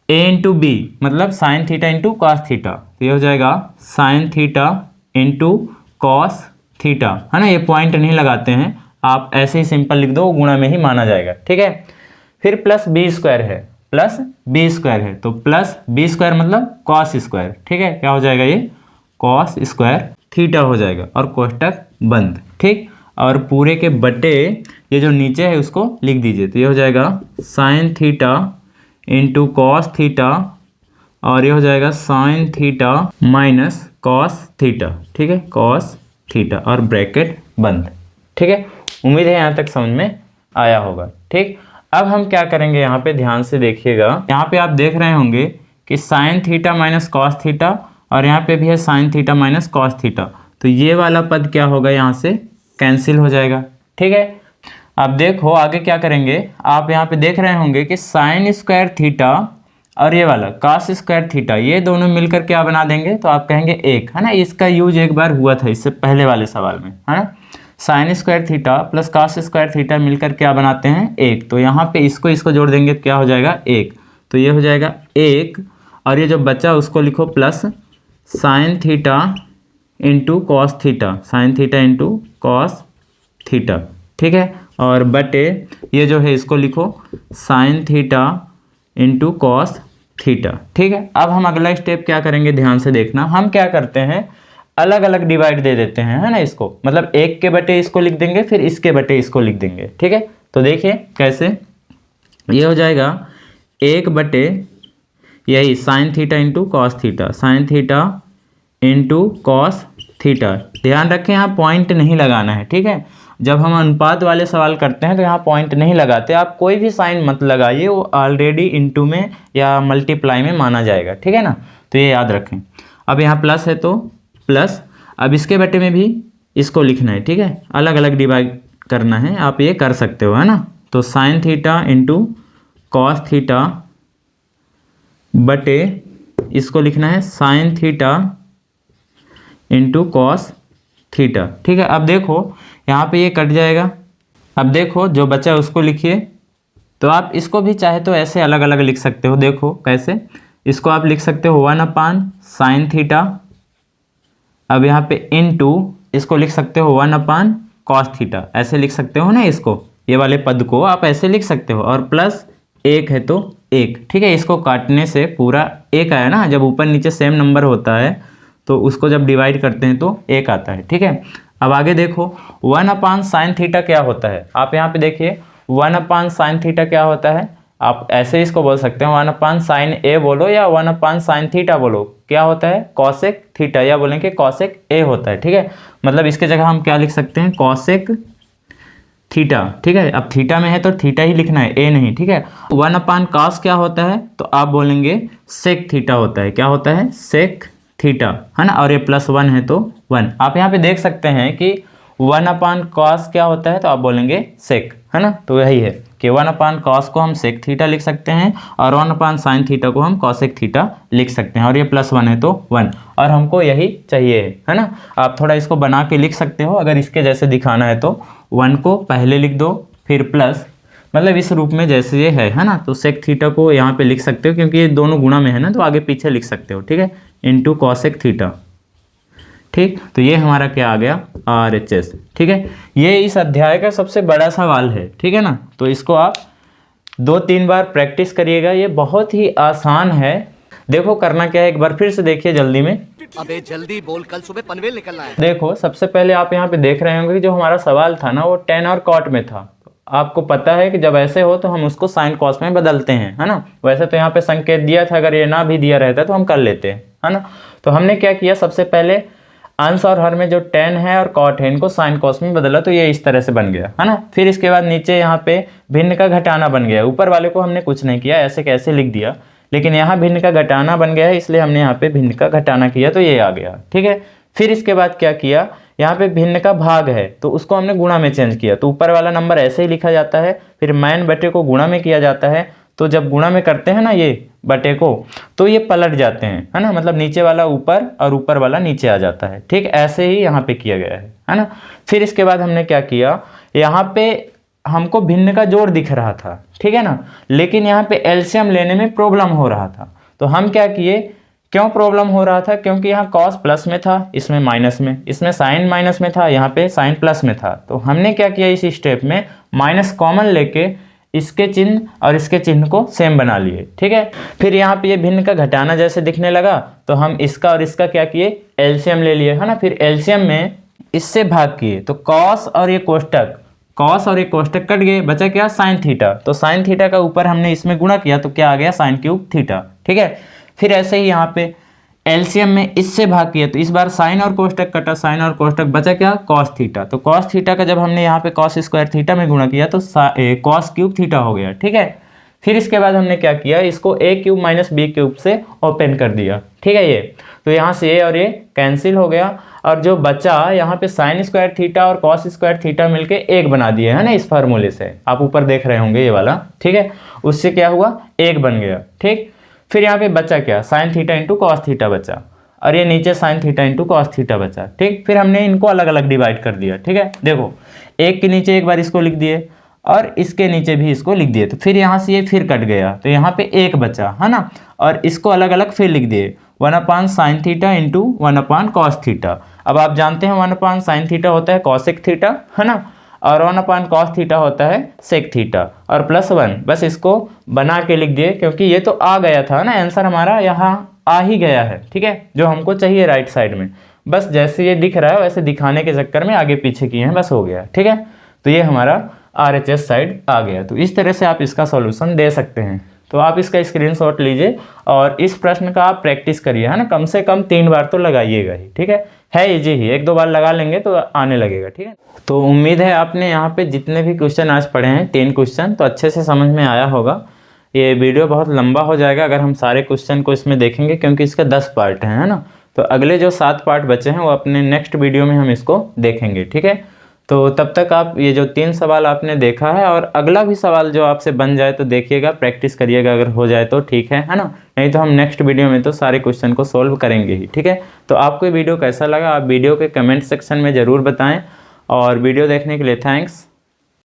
ए इंटू बी मतलब sine theta into cos theta, तो ये हो जाएगा sine theta into cos theta, है ना। ये पॉइंट नहीं लगाते हैं, आप ऐसे ही सिंपल लिख दो, गुणा में ही माना जाएगा। ठीक है, फिर प्लस बी स्क्वायर है, प्लस बी स्क्वायर है, तो प्लस बी स्क्वायर मतलब कॉस स्क्वायर। ठीक है, क्या हो जाएगा, ये कॉस स्क्वायर थीटा हो जाएगा, और कोष्टक बंद। ठीक, और पूरे के बटे ये जो नीचे है उसको लिख दीजिए, तो ये हो जाएगा sine theta into cos theta और ये हो जाएगा sine theta minus cos theta, ठीक है, कॉस थीटा और ब्रैकेट बंद, ठीक है। उम्मीद है यहाँ तक समझ में आया होगा, ठीक। अब हम क्या करेंगे, यहाँ पे ध्यान से देखिएगा, यहाँ पे आप देख रहे होंगे कि sine theta minus cos theta और यहाँ पे भी है sine theta minus cos theta, तो ये वाला पद क्या होगा, यहाँ से कैंसिल हो जाएगा, ठीक है। अब देखो आगे क्या करेंगे, आप यहाँ पे देख रहे होंगे कि साइन स्क्वायर थीटा और ये वाला कॉस स्क्वायर थीटा ये दोनों मिलकर क्या बना देंगे, तो आप कहेंगे एक, है ना। इसका यूज एक बार हुआ था इससे पहले वाले सवाल में, है ना। Sine square theta plus cos square theta मिलकर क्या बनाते हैं, एक। तो यहाँ पे इसको जोड़ देंगे क्या हो जाएगा, एक। तो ये हो जाएगा एक और ये जो बचा उसको लिखो plus sine theta into cos theta, sine theta into cos theta, ठीक है। और बटे ये जो है इसको लिखो sine theta into cos theta, ठीक है। अब हम अगला स्टेप क्या करेंगे, ध्यान से देखना। हम क्या करते हैं, अलग अलग डिवाइड दे देते हैं, है ना। इसको मतलब एक के बटे इसको लिख देंगे, फिर इसके बटे इसको लिख देंगे, ठीक है। तो देखिए कैसे, ये हो जाएगा एक बटे यही sine theta into cos theta, sine theta into cos theta. ध्यान रखें यहाँ पॉइंट नहीं लगाना है, ठीक है। जब हम अनुपात वाले सवाल करते हैं तो यहाँ पॉइंट नहीं लगाते, आप कोई भी साइन मत लगाइए, वो ऑलरेडी इंटू में या मल्टीप्लाई में माना जाएगा, ठीक है ना। तो ये याद रखें। अब यहाँ प्लस है तो प्लस, अब इसके बटे में भी इसको लिखना है, ठीक है। अलग अलग डिवाइड करना है, आप ये कर सकते हो, है ना। तो sine theta into cos theta बटे इसको लिखना है sine theta into cos theta, ठीक है। अब देखो यहाँ पे ये कट जाएगा, अब देखो जो बचा उसको लिखिए। तो आप इसको भी चाहे तो ऐसे अलग अलग लिख सकते हो, देखो कैसे, इसको आप लिख सकते हो 1/sin थीटा, अब यहाँ पे इनटू इसको लिख सकते हो 1/cos थीटा, ऐसे लिख सकते हो ना इसको, ये वाले पद को आप ऐसे लिख सकते हो। और प्लस एक है तो एक, ठीक है। इसको काटने से पूरा एक आया ना, जब ऊपर नीचे सेम नंबर होता है तो उसको जब डिवाइड करते हैं तो एक आता है, ठीक है। अब आगे देखो 1/sin थीटा क्या होता है, आप यहाँ पे देखिए 1/sin थीटा क्या होता है, आप ऐसे इसको बोल सकते हैं 1/sin A बोलो या 1/sin थीटा बोलो, क्या होता है कॉसेक थीटा, या बोलेंगे कॉसेक A होता है, ठीक है। मतलब इसके जगह हम क्या लिख सकते हैं, कॉसेक थीटा, ठीक है। अब थीटा में है तो थीटा ही लिखना है, A नहीं, ठीक है। 1/cos क्या होता है, तो आप बोलेंगे सेक थीटा होता है, क्या होता है, सेक थीटा, है ना। और ये +1 है तो 1। आप यहाँ पे देख सकते हैं कि 1/cos क्या होता है, तो आप बोलेंगे सेक, है ना। तो यही है कि 1/cos को हम सेक थीटा लिख सकते हैं और 1/sin थीटा को हम कॉसेक थीटा लिख सकते हैं। और ये +1 है तो 1, और हमको यही चाहिए, है ना। आप थोड़ा इसको बना के लिख सकते हो, अगर इसके जैसे दिखाना है तो 1 को पहले लिख दो फिर प्लस, मतलब इस रूप में जैसे ये है ना। तो सेक थीटा को यहाँ पे लिख सकते हो क्योंकि ये दोनों गुणा में है ना, तो आगे पीछे लिख सकते हो, ठीक है, इंटू कॉसेक थीटा, ठीक। तो ये हमारा क्या आ गया, RHS, ठीक है। ये इस अध्याय का सबसे बड़ा सवाल है, ठीक है ना। तो इसको आप 2-3 बार प्रैक्टिस करिएगा, ये बहुत ही आसान है। देखो करना क्या है, एक बार फिर से देखिए जल्दी में। अबे जल्दी बोल, कल सुबह पनवेल निकलना है। देखो सबसे पहले आप यहाँ पे देख रहे होंगे कि जो हमारा सवाल था ना वो tan और cot में था। आपको पता है कि जब ऐसे हो तो हम उसको साइन कॉस में बदलते हैं, है ना। वैसे तो यहाँ पे संकेत दिया था, अगर ये ना भी दिया रहता तो हम कर लेते हैं, है ना। तो हमने क्या किया, सबसे पहले अंश और हर में जो tan है और cot है इनको साइन कॉस में बदला, तो ये इस तरह से बन गया, है ना। फिर इसके बाद नीचे यहाँ पे भिन्न का घटाना बन गया, ऊपर वाले को हमने कुछ नहीं किया, ऐसे कैसे लिख दिया, लेकिन यहाँ भिन्न का घटाना बन गया है इसलिए हमने यहाँ पे भिन्न का घटाना किया तो ये आ गया, ठीक है। फिर इसके बाद क्या किया, यहाँ पे भिन्न का भाग है तो उसको हमने गुणा में चेंज किया, तो ऊपर वाला नंबर ऐसे ही लिखा जाता है, फिर मैन बटे को गुणा में किया जाता है, तो जब गुणा में करते हैं ना ये बटे को तो ये पलट जाते हैं, है ना। मतलब नीचे वाला ऊपर और ऊपर वाला नीचे आ जाता है, ठीक। ऐसे ही यहाँ पे किया गया है ना। फिर इसके बाद हमने क्या किया, यहाँ पे हमको भिन्न का जोड़ दिख रहा था, ठीक है ना, लेकिन यहाँ पे एलसीएम लेने में प्रॉब्लम हो रहा था। तो हम क्या किए, क्यों प्रॉब्लम हो रहा था, क्योंकि यहाँ कॉस प्लस में था, इसमें माइनस में, इसमें साइन माइनस में था, यहाँ पे साइन प्लस में था। तो हमने क्या किया, इस स्टेप में माइनस कॉमन लेके इसके चिन्ह और इसके चिन्ह को सेम बना लिए, ठीक है। फिर यहाँ पे ये भिन्न का घटाना जैसे दिखने लगा तो हम इसका और इसका क्या किए, एलसीएम ले लिए, है ना। फिर एलसीएम में इससे भाग किए तो कॉस और ये कोष्टक कॉस और एक कोष्टक कट गए, बचा क्या साइन थीटा। तो साइन थीटा का ऊपर हमने इसमें गुणा किया तो क्या आ गया साइन क्यूब थीटा। ठीक है, फिर ऐसे ही यहाँ पे एलसीएम में इससे भाग किया तो इस बार साइन और कोष्टक कटा, साइन और कोष्टक बचा क्या कॉस थीटा। तो कॉस थीटा का जब हमने यहाँ पे कॉस स्क्वायर थीटा में गुणा किया तो कॉस क्यूब थीटा हो गया। ठीक है, फिर इसके बाद हमने क्या किया, इसको ए क्यूब माइनस बी क्यूब से ओपन कर दिया। ठीक है, ये तो यहाँ से ये और ये कैंसिल हो गया और जो बचा यहाँ पे साइन स्क्वायर थीटा और कॉस स्क्वायर थीटा मिलके एक बना दिए है ना, इस फार्मूले से आप ऊपर देख रहे होंगे ये वाला। ठीक है, उससे क्या हुआ एक बन गया। ठीक, फिर यहाँ पे बचा क्या sine theta into cos theta बचा और ये नीचे sine theta into cos theta बचा। ठीक, फिर हमने इनको अलग अलग डिवाइड कर दिया। ठीक है, देखो एक के नीचे एक बार इसको लिख दिए और इसके नीचे भी इसको लिख दिए, तो फिर यहाँ से ये फिर कट गया तो यहाँ पे एक बचा है ना, और इसको अलग अलग फिर लिख दिए 1 sine theta into 1 cos theta. अब आप जानते हैं 1 साइन थीटा होता है कॉसेक थीटा है ना, और 1 कॉस थीटा होता है सेक थीटा और +1, बस इसको बना के लिख दिए क्योंकि ये तो आ गया था ना, आंसर हमारा यहाँ आ ही गया है। ठीक है, जो हमको चाहिए राइट साइड में, बस जैसे ये दिख रहा है वैसे दिखाने के चक्कर में आगे पीछे किए हैं, बस हो गया। ठीक है, तो ये हमारा RHS साइड आ गया। तो इस तरह से आप इसका सॉल्यूशन दे सकते हैं। तो आप इसका स्क्रीनशॉट लीजिए और इस प्रश्न का आप प्रैक्टिस करिए है ना, कम से कम 3 बार तो लगाइएगा ही। ठीक है इजी ही, 1-2 बार लगा लेंगे तो आने लगेगा। ठीक है, तो उम्मीद है आपने यहाँ पे जितने भी क्वेश्चन आज पढ़े हैं 3 क्वेश्चन तो अच्छे से समझ में आया होगा। ये वीडियो बहुत लंबा हो जाएगा अगर हम सारे क्वेश्चन को इसमें देखेंगे क्योंकि इसका 10 पार्ट है ना, तो अगले जो 7 पार्ट बचे हैं वो अपने नेक्स्ट वीडियो में हम इसको देखेंगे। ठीक है, तो तब तक आप ये जो 3 सवाल आपने देखा है और अगला भी सवाल जो आपसे बन जाए तो देखिएगा, प्रैक्टिस करिएगा, अगर हो जाए तो ठीक है ना, नहीं तो हम नेक्स्ट वीडियो में तो सारे क्वेश्चन को सोल्व करेंगे ही। ठीक है, तो आपको ये वीडियो कैसा लगा आप वीडियो के कमेंट सेक्शन में ज़रूर बताएं और वीडियो देखने के लिए थैंक्स।